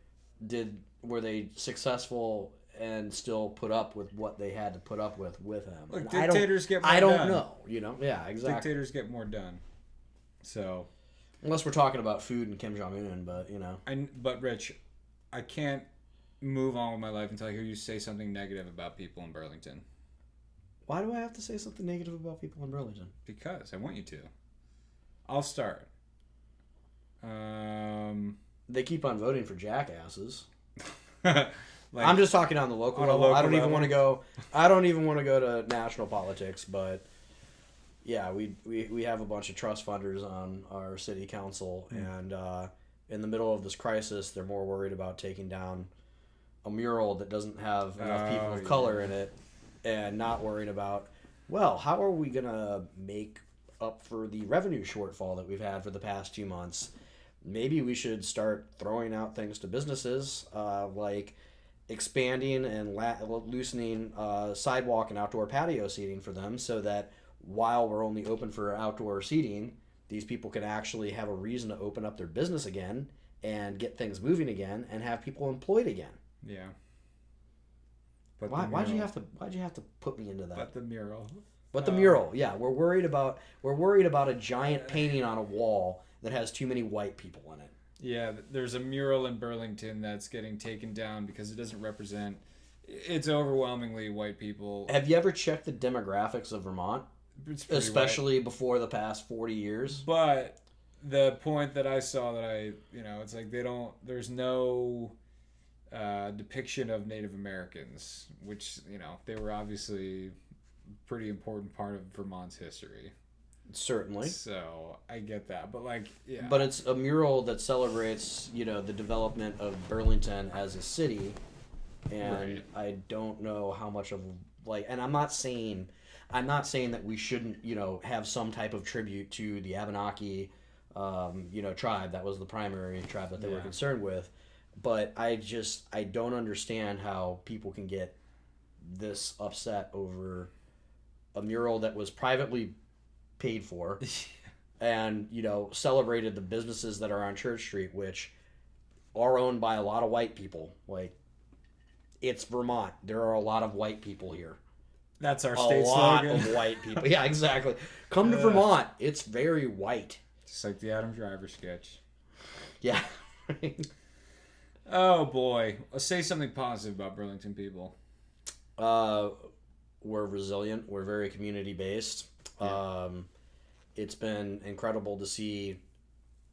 were they successful and still put up with what they had to put up with him? Look, dictators get more done. I don't know, you know? Yeah, exactly. Dictators get more done. So... Unless we're talking about food and Kim Jong-un, but, you know. But, Rich, I can't move on with my life until I hear you say something negative about people in Burlington. Why do I have to say something negative about people in Burlington? Because I want you to. I'll start. They keep on voting for jackasses. Like, I'm just talking on the local level. I don't even want to go. I don't even want to go to national politics, but yeah, we have a bunch of trust funders on our city council, and in the middle of this crisis, they're more worried about taking down a mural that doesn't have enough people of color in it, and not worrying about, well, how are we gonna make up for the revenue shortfall that we've had for the past 2 months? Maybe we should start throwing out things to businesses, like expanding and loosening sidewalk and outdoor patio seating for them, so that while we're only open for outdoor seating, these people can actually have a reason to open up their business again and get things moving again and have people employed again. Yeah. But why'd you have to put me into that? But the mural. But the mural, yeah, we're worried about a giant painting on a wall that has too many white people in it. Yeah, there's a mural in Burlington that's getting taken down because it doesn't represent. It's overwhelmingly white people. Have you ever checked the demographics of Vermont? Especially before the past 40 years. But the point that I saw it's like there's no depiction of Native Americans, which, they were obviously a pretty important part of Vermont's history. Certainly. So I get that. But yeah. But it's a mural that celebrates, the development of Burlington as a city. And right. I don't know how much of, and I'm not saying that we shouldn't, have some type of tribute to the Abenaki, tribe. That was the primary tribe that they were concerned with. But I don't understand how people can get this upset over a mural that was privately paid for and, celebrated the businesses that are on Church Street, which are owned by a lot of white people. It's Vermont. There are a lot of white people here. That's our state slogan. A lot of white people. Yeah, exactly. Come to Vermont. It's very white. Just like the Adam Driver sketch. Yeah. Oh, boy. Let's say something positive about Burlington people. We're resilient. We're very community-based. Yeah. It's been incredible to see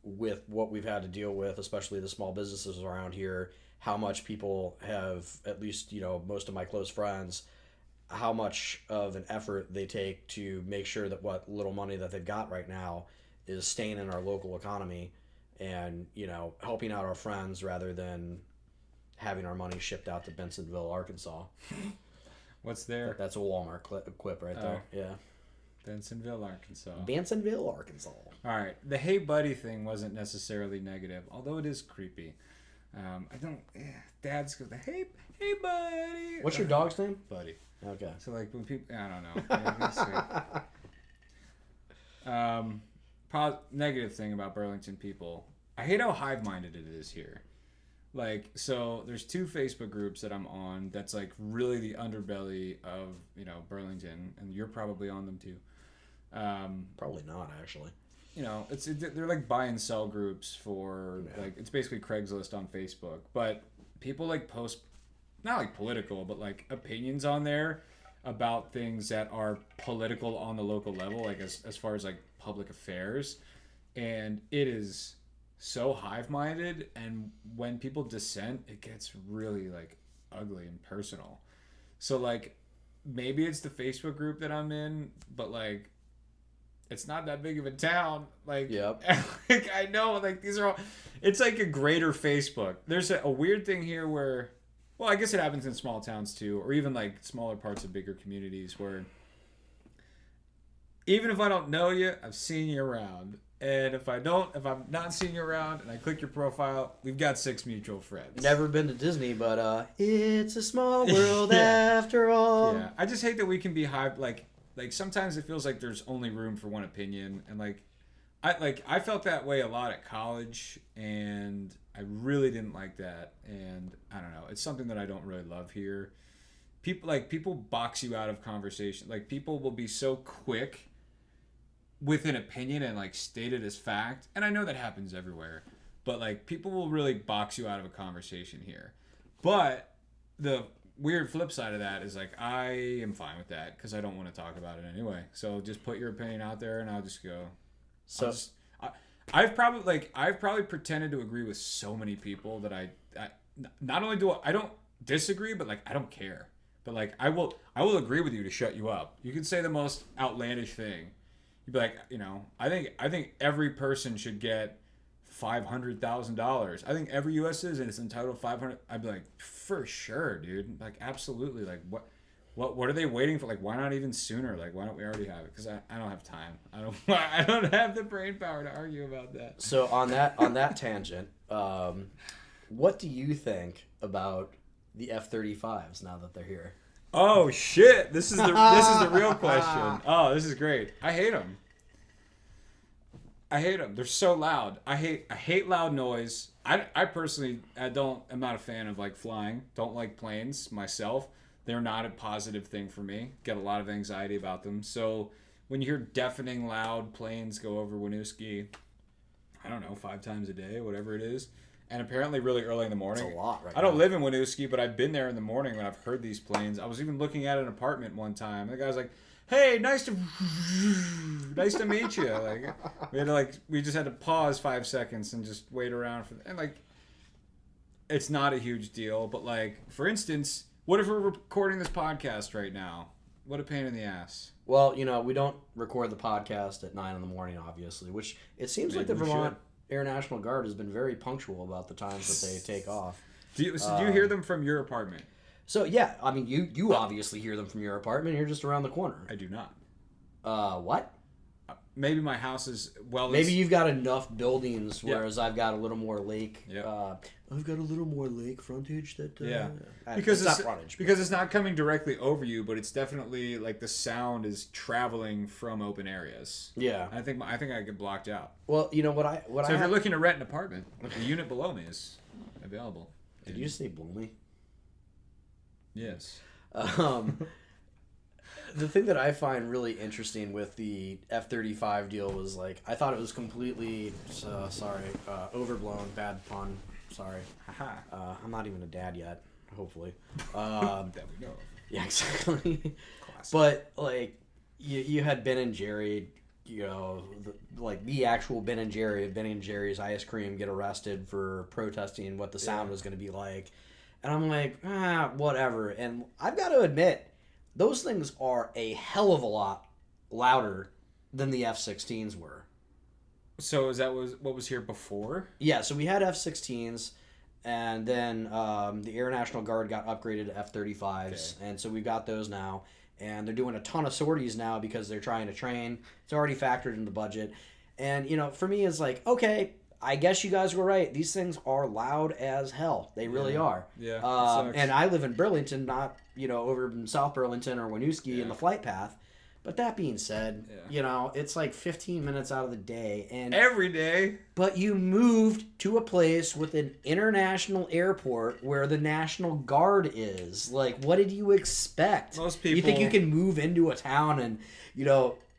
with what we've had to deal with, especially the small businesses around here, how much people have, at least, most of my close friends, how much of an effort they take to make sure that what little money that they've got right now is staying in our local economy and, helping out our friends rather than having our money shipped out to Bensonville, Arkansas. What's there? That's a Walmart quip right there. Yeah. Bensonville, Arkansas. Bensonville, Arkansas. All right. The hey buddy thing wasn't necessarily negative, although it is creepy. Dads go, hey buddy. What's your dog's name? Buddy. Okay. So when people, I don't know. Negative thing about Burlington people. I hate how hive-minded it is here. Like, so there's 2 Facebook groups that I'm on that's like really the underbelly of, Burlington, and you're probably on them too. Probably not, actually. They're like buy and sell groups for like, it's basically Craigslist on Facebook, but people like post not like political, but like opinions on there about things that are political on the local level, like as far as like public affairs, and it is so hive-minded, and when people dissent, it gets really like ugly and personal. So like maybe it's the Facebook group that I'm in, but like it's not that big of a town. Like, yep. Like I know, like these are all. It's like a greater Facebook. There's a weird thing here where, well, I guess it happens in small towns too, or even like smaller parts of bigger communities where even if I don't know you, I've seen you around. And if I'm not seeing you around and I click your profile, we've got 6 mutual friends. Never been to Disney, but it's a small world after all. Yeah, I just hate that we can be like sometimes it feels like there's only room for one opinion, and I felt that way a lot at college, and I really didn't like that, and I don't know, it's something that I don't really love here. People box you out of conversation. Like, people will be so quick with an opinion and like state it as fact, and I know that happens everywhere, but like people will really box you out of a conversation here. But the weird flip side of that is like I am fine with that because I don't want to talk about it anyway. So just put your opinion out there, and I'll just go. So I've probably pretended to agree with so many people that I not only do I don't disagree, but like I don't care. But like I will agree with you to shut you up. You can say the most outlandish thing. You'd be like, I think every person should get $500,000. I think every U.S. citizen is entitled to $500,000. I'd be like, for sure, dude. Like, absolutely. Like, what are they waiting for? Like, why not even sooner? Like, why don't we already have it? Because I don't have time. I don't have the brain power to argue about that. So on that tangent, what do you think about the F-35s now that they're here? Oh shit! This is the real question. Oh, this is great. I hate them. They're so loud. I hate loud noise. I personally I'm not a fan of like flying. Don't like planes myself. They're not a positive thing for me. Get a lot of anxiety about them. So when you hear deafening loud planes go over Winooski, I don't know, 5 times a day, whatever it is. And apparently really early in the morning. That's a lot right I don't now. live in Winooski, but I've been there in the morning when I've heard these planes. I was even looking at an apartment one time. And the guy's like, "Hey, nice to meet you." Like we just had to pause 5 seconds and just wait around and like it's not a huge deal, but like for instance, what if we're recording this podcast right now? What a pain in the ass. Well, we don't record the podcast at 9 a.m, obviously, which it seems like the Vermont Air National Guard has been very punctual about the times that they take off. Do you hear them from your apartment? So yeah, I mean, you obviously hear them from your apartment. You're just around the corner. I do not. What? Maybe my house is Maybe you've got enough buildings, whereas I've got a little more lake. Yeah. I've got a little more lake frontage that. Because it's not frontage. Because it's not coming directly over you, but it's definitely like the sound is traveling from open areas. Yeah. I think I get blocked out. Well, if you're looking to rent an apartment, the unit below me is available. Did you just say below me? Yes. The thing that I find really interesting with the F-35 deal was like I thought it was completely overblown, bad pun. Sorry. I'm not even a dad yet. Hopefully. That we know of. Yeah, exactly. Classic. But like you had Ben and Jerry, the actual Ben and Jerry of Ben and Jerry's Ice Cream get arrested for protesting what the sound was going to be like, and I'm like, whatever. And I've got to admit, those things are a hell of a lot louder than the F-16s were. So what was here before? Yeah, so we had F-16s, and then the Air National Guard got upgraded to F-35s, and so we've got those now. And they're doing a ton of sorties now because they're trying to train. It's already factored in the budget. And, for me, it's like, okay, I guess you guys were right. These things are loud as hell. They really are. Yeah. And I live in Burlington, not, over in South Burlington or Winooski in the flight path. But that being said, Yeah. it's like 15 minutes out of the day, and Every day. but you moved to a place with an international airport where the National Guard is. Like, what did you expect? Most people. You think you can move into a town and,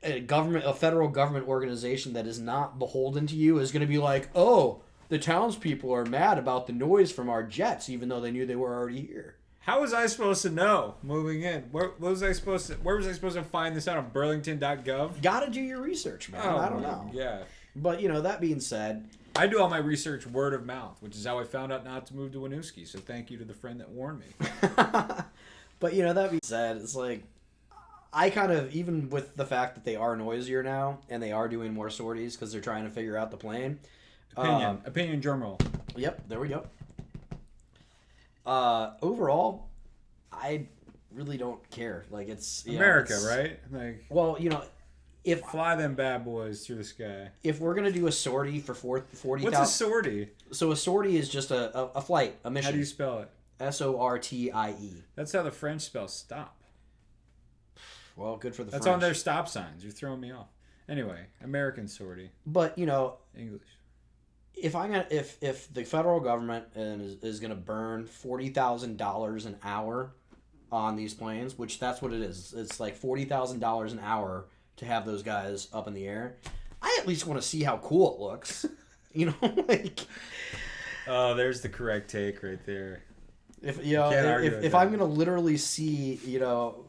a federal government organization that is not beholden to you is going to be like, oh, the townspeople are mad about the noise from our jets, even though they knew they were already here. How was I supposed to know moving in? Where was I supposed to find this out on Burlington.gov? Got to do your research, man. I don't know. Yeah. But, that being said, I do all my research word of mouth, which is how I found out not to move to Winooski. So thank you to the friend that warned me. But, that being said, it's like, I kind of, even with the fact that they are noisier now and they are doing more sorties because they're trying to figure out the plane. Opinion drum roll. Yep, there we go. Overall, I really don't care. Like, it's America, right? Like, well, if fly them bad boys through the sky. If we're gonna do a sortie for 40,000, what's a sortie? So a sortie is just a flight, a mission. How do you spell it? SORTIE. That's how the French spell stop. Well, good for the That's French. on their stop signs. You're throwing me off. Anyway, American sortie. But English. If the federal government is gonna burn $40,000 an hour on these planes, which that's what it is. It's like $40,000 an hour to have those guys up in the air. I at least want to see how cool it looks. Like. Oh, there's the correct take right there. If I'm gonna literally see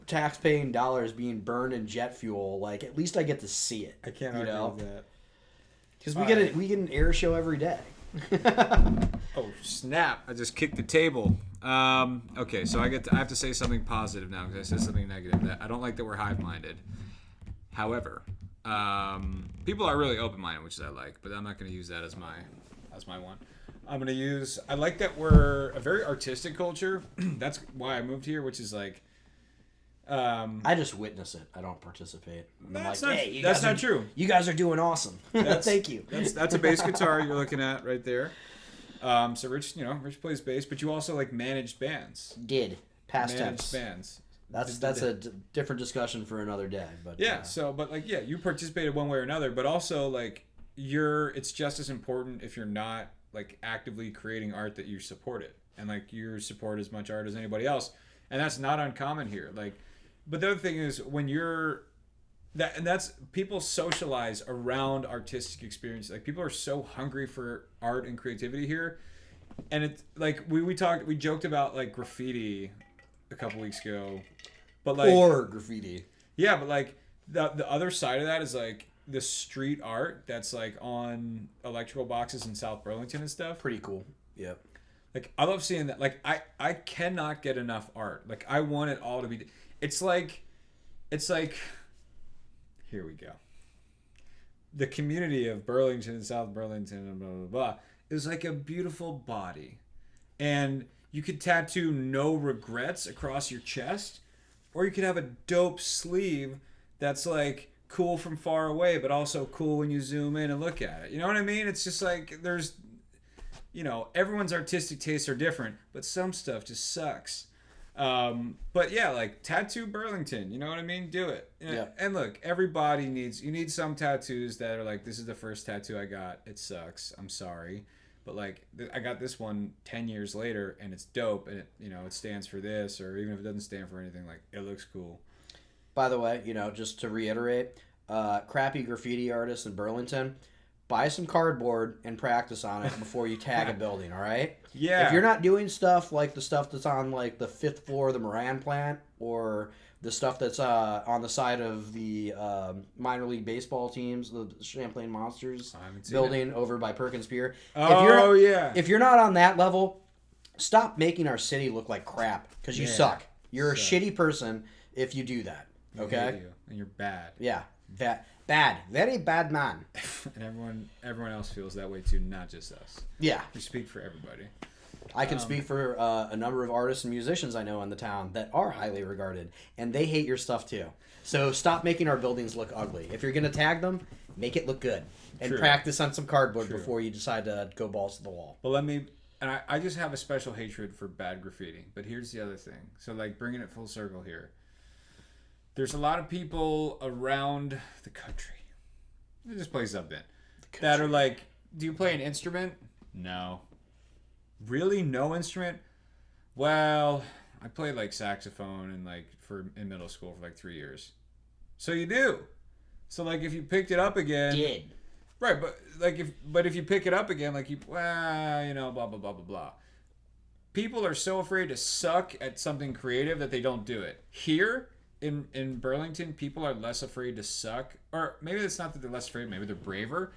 tax-paying dollars being burned in jet fuel, like at least I get to see it. I can't argue with that. Because we get an air show every day. Oh snap! I just kicked the table. Okay, so I have to say something positive now because I said something negative. That I don't like that we're hive-minded. However, people are really open-minded, which I like, but I'm not going to use that as my one. I'm going to use. I like that we're a very artistic culture. That's why I moved here, which is like. I just witness it. I don't participate. That's not true. You guys are doing awesome. Thank you. That's a bass guitar you're looking at right there. So Rich plays bass, but you also like managed bands. Did past managed tense bands. That's a different discussion for another day. But yeah. You participated one way or another, but also like it's just as important if you're not like actively creating art that you support it and like you support as much art as anybody else, and that's not uncommon here. Like. But the other thing is when that's people socialize around artistic experience. Like people are so hungry for art and creativity here, and it's like we joked about like graffiti a couple weeks ago, but like or graffiti. Yeah, but like the other side of that is like the street art that's like on electrical boxes in South Burlington and stuff. Pretty cool. Yep. Like I love seeing that. Like I cannot get enough art. Like I want it all to be. It's like, here we go. The community of Burlington, South Burlington, and blah, blah, blah, is like a beautiful body. And you could tattoo no regrets across your chest, or you could have a dope sleeve that's like cool from far away, but also cool when you zoom in and look at it. You know what I mean? It's just like everyone's artistic tastes are different, but some stuff just sucks. But yeah, like tattoo Burlington, you know what I mean? Do it. Yeah. And look, everybody you need some tattoos that are like, this is the first tattoo I got. It sucks. I'm sorry. But like, I got this one 10 years later and it's dope and it stands for this, or even if it doesn't stand for anything, like it looks cool. By the way, just to reiterate, crappy graffiti artists in Burlington, buy some cardboard and practice on it before you tag a building, all right? Yeah. If you're not doing stuff like the stuff that's on like the 5th floor of the Moran plant or the stuff that's on the side of the minor league baseball teams, the Champlain Monsters building over by Perkins Pier. If you're not on that level, stop making our city look like crap because you suck. You're a shitty person if you do that, okay? And you're bad. Yeah. Bad. Very bad man. And everyone else feels that way too, not just us. Yeah. We speak for everybody. I can speak for a number of artists and musicians I know in the town that are highly regarded, and they hate your stuff too. So stop making our buildings look ugly. If you're going to tag them, make it look good. And practice on some cardboard before you decide to go balls to the wall. Well, I just have a special hatred for bad graffiti. But here's the other thing. So like bringing it full circle here. there's a lot of people around the country, just places I've been, that are like, do you play an instrument? No. Really? No instrument? Well, I played like saxophone and like in middle school for like 3 years. So you do. So like if you picked it up again, Did. right? But if you pick it up again, like blah blah blah blah blah. People are so afraid to suck at something creative that they don't do it. Here in Burlington, people are less afraid to suck, or maybe it's not that they're less afraid. Maybe they're braver.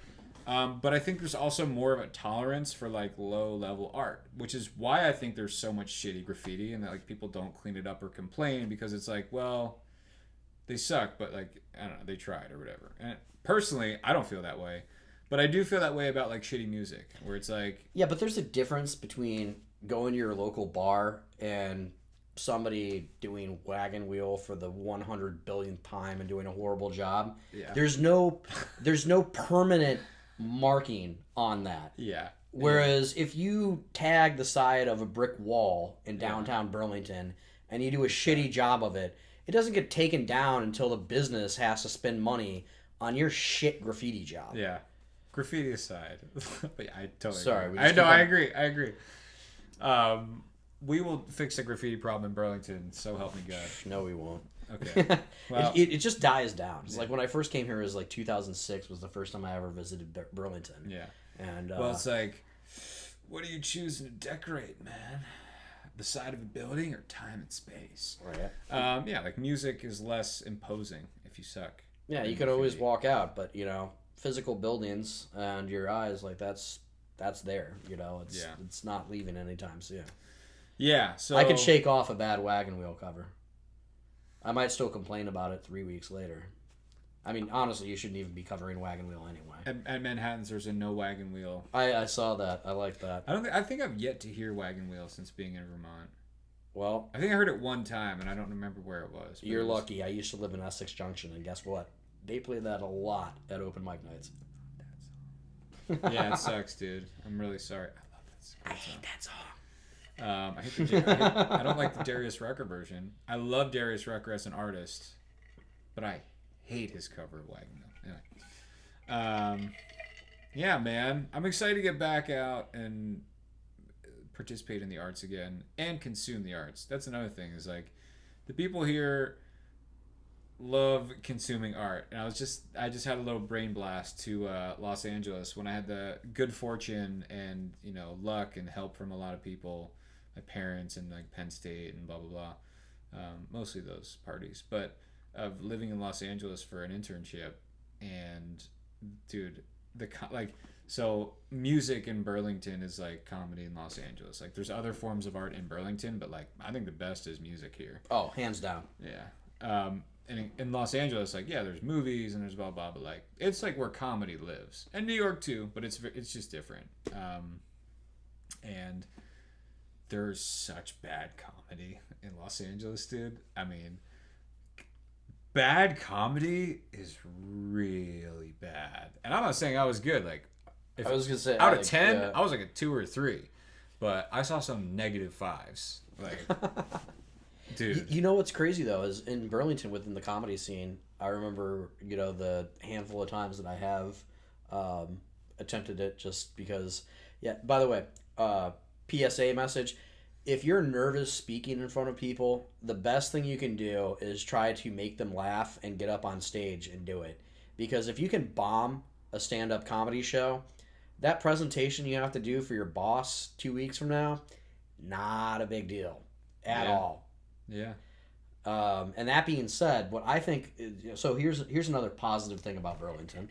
But I think there's also more of a tolerance for like low level art, which is why I think there's so much shitty graffiti and that like people don't clean it up or complain, because it's like, well, they suck, but like, I don't know, they tried or whatever. And personally, I don't feel that way, but I do feel that way about like shitty music, where it's like, yeah, but there's a difference between going to your local bar and somebody doing wagon wheel for the 100 billionth time and doing a horrible job. Yeah. There's no permanent marking on that. Yeah. Whereas if you tag the side of a brick wall in downtown Burlington and you do a shitty job of it, it doesn't get taken down until the business has to spend money on your shit graffiti job. Yeah. Graffiti aside. But yeah, I totally Sorry, agree. we just I agree. We will fix the graffiti problem in Burlington, so help me God. No, we won't. Okay. Well, it just dies down. It's like when I first came here, it was like 2006 was the first time I ever visited Burlington. yeah. And Well, it's like, what are you choosing to decorate, man? The side of a building or time and space? right. Yeah, like music is less imposing if you suck. Yeah, you could always walk out, but physical buildings and your eyes, like that's there. It's not leaving anytime soon. Yeah, so I could shake off a bad wagon wheel cover. I might still complain about it 3 weeks later. I mean, honestly, you shouldn't even be covering wagon wheel anyway. At Manhattan's, there's a no wagon wheel. I saw that. I like that. I think I've yet to hear wagon wheel since being in Vermont. Well, I think I heard it one time, and I don't remember where it was. You're lucky. I used to live in Essex Junction, and guess what? They play that a lot at open mic nights. Yeah, it sucks, dude. I'm really sorry. I love that. I hate that song. I don't like the Darius Rucker version. I love Darius Rucker as an artist, but I hate his cover of Wagon Wheel. Anyway. Yeah, man. I'm excited to get back out and participate in the arts again and consume the arts. That's another thing, is like the people here love consuming art. And I just had a little brain blast to Los Angeles when I had the good fortune and luck and help from a lot of people, my parents and like Penn State and blah blah blah, mostly those parties, but of living in Los Angeles for an internship. And dude, so music in Burlington is like comedy in Los Angeles. Like there's other forms of art in Burlington, but like I think the best is music here. Oh, hands down. Yeah. And in Los Angeles, like, yeah, there's movies and there's blah blah, but like it's like where comedy lives, and New York too, but it's just different. And there's such bad comedy in Los Angeles, dude. I mean, bad comedy is really bad, and I'm not saying I was good. Like, I was gonna say out of 10, I was like a 2 or 3, but I saw some -5s. Like. Dude. You know what's crazy though is in Burlington within the comedy scene, I remember the handful of times that I have attempted it just because. Yeah. By the way, PSA message: if you're nervous speaking in front of people, the best thing you can do is try to make them laugh and get up on stage and do it. Because if you can bomb a stand-up comedy show, that presentation you have to do for your boss 2 weeks from now, not a big deal at all. Yeah. And that being said, what I think is, so here's another positive thing about Burlington.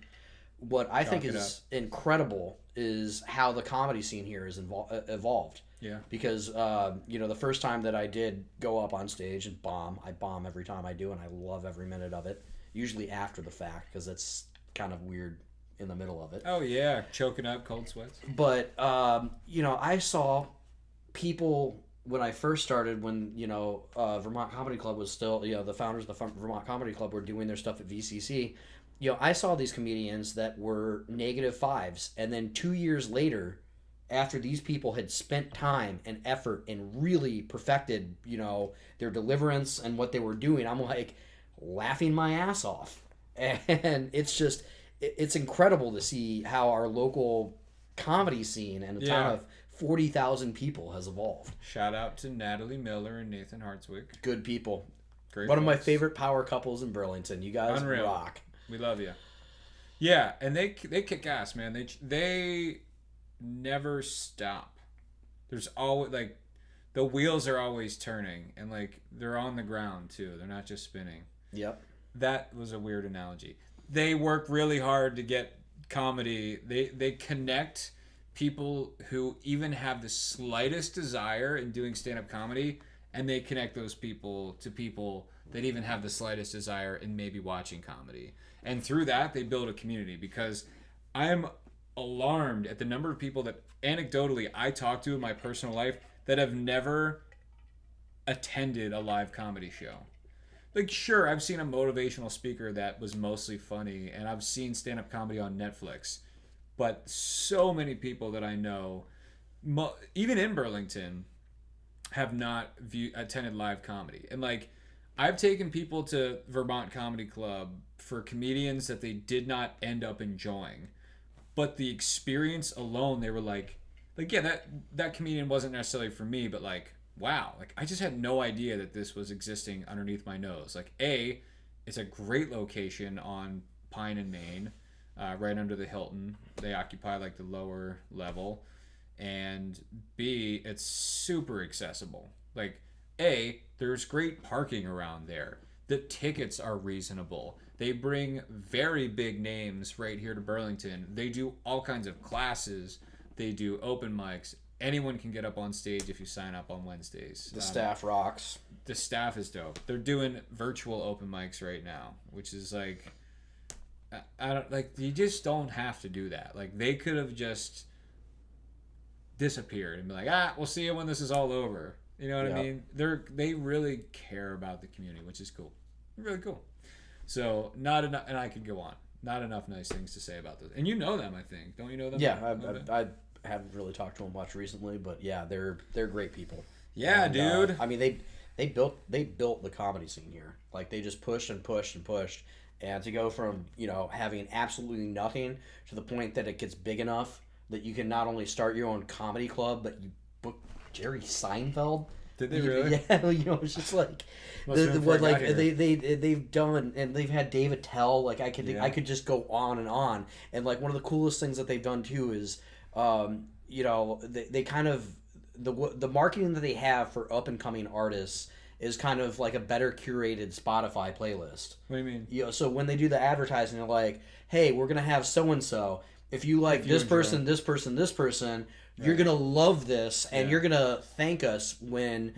What I think is incredible is how the comedy scene here is evolved. Yeah. Because the first time that I did go up on stage and I bomb every time I do, and I love every minute of it. Usually after the fact, because it's kind of weird in the middle of it. Oh yeah, choking up, cold sweats. But I saw people. When I first started, when Vermont Comedy Club was still, the founders of the Vermont Comedy Club were doing their stuff at VCC, I saw these comedians that were -5s, and then 2 years later, after these people had spent time and effort and really perfected, their deliverance and what they were doing, I'm like, laughing my ass off. And it's incredible to see how our local comedy scene and a town of 40,000 people has evolved. Shout out to Natalie Miller and Nathan Hartswick. Good people. Great One folks. of my favorite power couples in Burlington. You guys Unreal. rock. We love you. Yeah, and they kick ass, man. They never stop. There's always like the wheels are always turning, and like they're on the ground too. They're not just spinning. Yep. That was a weird analogy. They work really hard to get comedy. They connect people who even have the slightest desire in doing stand-up comedy, and they connect those people to people that even have the slightest desire in maybe watching comedy. And through that, they build a community, because I'm alarmed at the number of people that anecdotally I talk to in my personal life that have never attended a live comedy show. Like, sure, I've seen a motivational speaker that was mostly funny, and I've seen stand-up comedy on Netflix, but so many people that I know, even in Burlington, have not attended live comedy. And like, I've taken people to Vermont Comedy Club for comedians that they did not end up enjoying, but the experience alone, they were like yeah, that comedian wasn't necessarily for me, but like, wow, like I just had no idea that this was existing underneath my nose. Like, A, it's a great location on Pine and Main, right under the Hilton. They occupy like the lower level. And B, it's super accessible. Like, A, there's great parking around there. The tickets are reasonable. They bring very big names right here to Burlington. They do all kinds of classes. They do open mics. Anyone can get up on stage if you sign up on Wednesdays. The staff rocks. The staff is dope. They're doing virtual open mics right now, which is like, I don't like. You just don't have to do that. Like, they could have just disappeared and be like, we'll see you when this is all over. You know what I mean? They really care about the community, which is cool. Really cool. So not enough, and I could go on. Not enough nice things to say about this. And you know them, I think. Don't you know them? Yeah, I haven't really talked to them much recently, but yeah, they're great people. Yeah, and, dude. I mean, they built the comedy scene here. Like, they just pushed and pushed and pushed, and to go from having absolutely nothing to the point that it gets big enough that you can not only start your own comedy club, but you book Jerry Seinfeld. Did they really? Yeah, it's just like they've done, and they've had David Tell. Like, I could just go on, and like one of the coolest things that they've done too is, they kind of the marketing that they have for up and coming artists is kind of like a better curated Spotify playlist. What do you mean? So when they do the advertising, they're like, hey, we're gonna have so and so. If you like this person, you're gonna love this, and you're gonna thank us when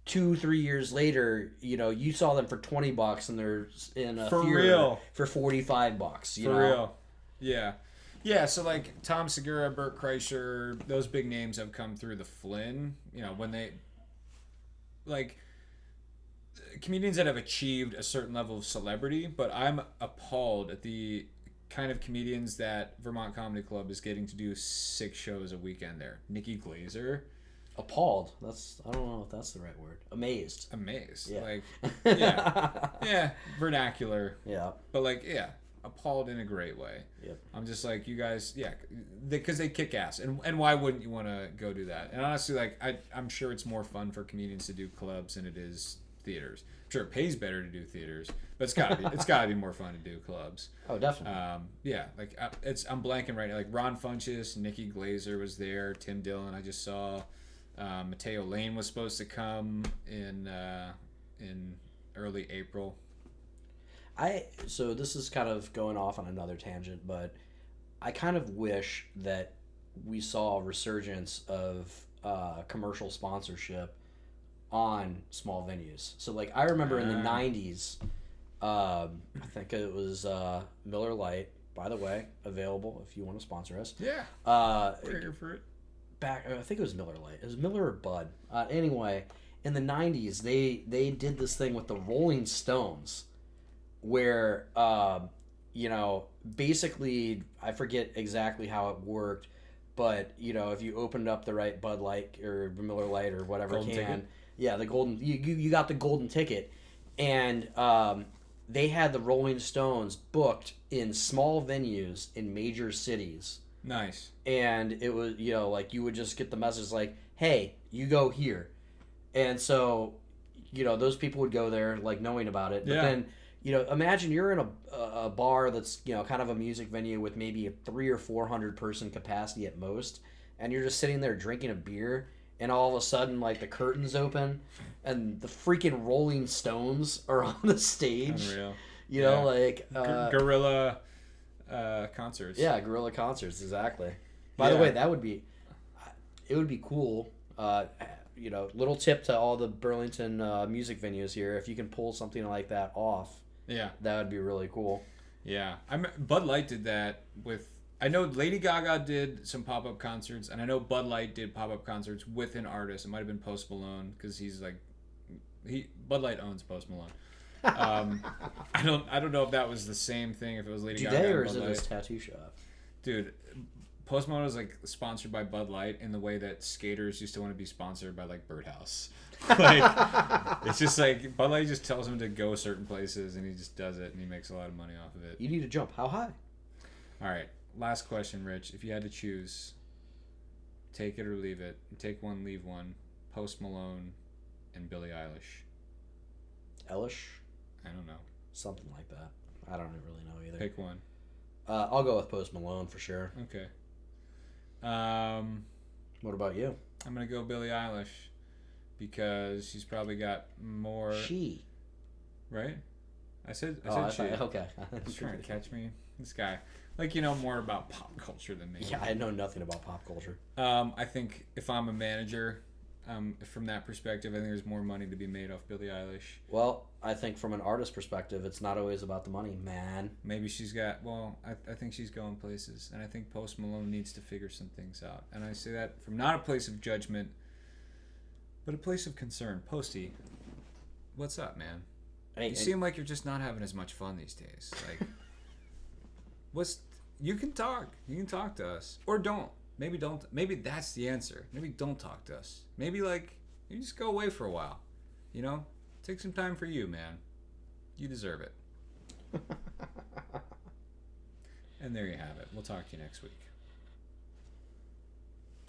2-3 years later, you saw them for $20 and they're in a theater for $45. For real, yeah. So like Tom Segura, Burt Kreischer, those big names have come through the Flynn. When they like comedians that have achieved a certain level of celebrity, but I'm appalled at the kind of comedians that Vermont Comedy Club is getting to do 6 shows a weekend there. Nikki Glazer. Appalled. I don't know if that's the right word. Amazed. Yeah. Like, yeah. Vernacular. Yeah. But like, yeah. Appalled in a great way. Yep. I'm just like, you guys, because they kick ass. And why wouldn't you want to go do that? And honestly, like, I'm sure it's more fun for comedians to do clubs than it is theaters. I'm sure it pays better to do theaters, but it's gotta be more fun to do clubs. Oh, definitely. I'm blanking right now. Like Ron Funches, Nikki Glazer was there, Tim Dillon. I just saw Mateo Lane was supposed to come in early April. So this is kind of going off on another tangent, but I kind of wish that we saw a resurgence of commercial sponsorship on small venues. So like, I remember in the 90s, I think it was Miller Lite, by the way, available if you want to sponsor us. Yeah. We're here for it. I think it was Miller Lite. It was Miller or Bud. Anyway, in the 90s, they did this thing with the Rolling Stones where, basically, I forget exactly how it worked, but, if you opened up the right Bud Light or Miller Lite or whatever golden can, ticket. yeah, the golden, you got the golden ticket. and they had the Rolling Stones booked in small venues in major cities. Nice. And it was, like you would just get the message like, hey, you go here. And so, those people would go there like knowing about it. But then, imagine you're in a bar that's, kind of a music venue with maybe a 300 or 400 person capacity at most. And you're just sitting there drinking a beer. And all of a sudden, like, the curtains open and the freaking Rolling Stones are on the stage. Unreal. Guerrilla concerts. Yeah, guerrilla concerts, exactly. By the way, it would be cool. Little tip to all the Burlington music venues here: if you can pull something like that off, that would be really cool. Yeah, Bud Light did that with. I know Lady Gaga did some pop-up concerts, and I know Bud Light did pop-up concerts with an artist. It might have been Post Malone, because he's like, Bud Light owns Post Malone. I don't know if that was the same thing, if it was Lady Gaga or and is Bud it Light. his tattoo shop? Dude, Post Malone was like sponsored by Bud Light in the way that skaters used to want to be sponsored by like Birdhouse. Like, it's just like Bud Light just tells him to go certain places, and he just does it, and he makes a lot of money off of it. You need to jump. How high? All right. Last question, Rich. If you had to choose, take it or leave it. Take one, leave one. Post Malone and Billie Eilish. Eilish? I don't know. Something like that. I don't really know either. Pick one. I'll go with Post Malone for sure. Okay. What about you? I'm going to go Billie Eilish because she's probably got more... She. Right? I said she. Okay. He's trying to catch me. This guy. Like, more about pop culture than me. Yeah, I know nothing about pop culture. I think if I'm a manager, from that perspective, I think there's more money to be made off Billie Eilish. Well, I think from an artist perspective, it's not always about the money, man. Maybe she's got... Well, I think she's going places. And I think Post Malone needs to figure some things out. And I say that from not a place of judgment, but a place of concern. Posty, what's up, man? You seem like you're just not having as much fun these days. Like... You can talk. You can talk to us. Or don't. Maybe don't. Maybe that's the answer. Maybe don't talk to us. Maybe, you just go away for a while. Take some time for you, man. You deserve it. And there you have it. We'll talk to you next week.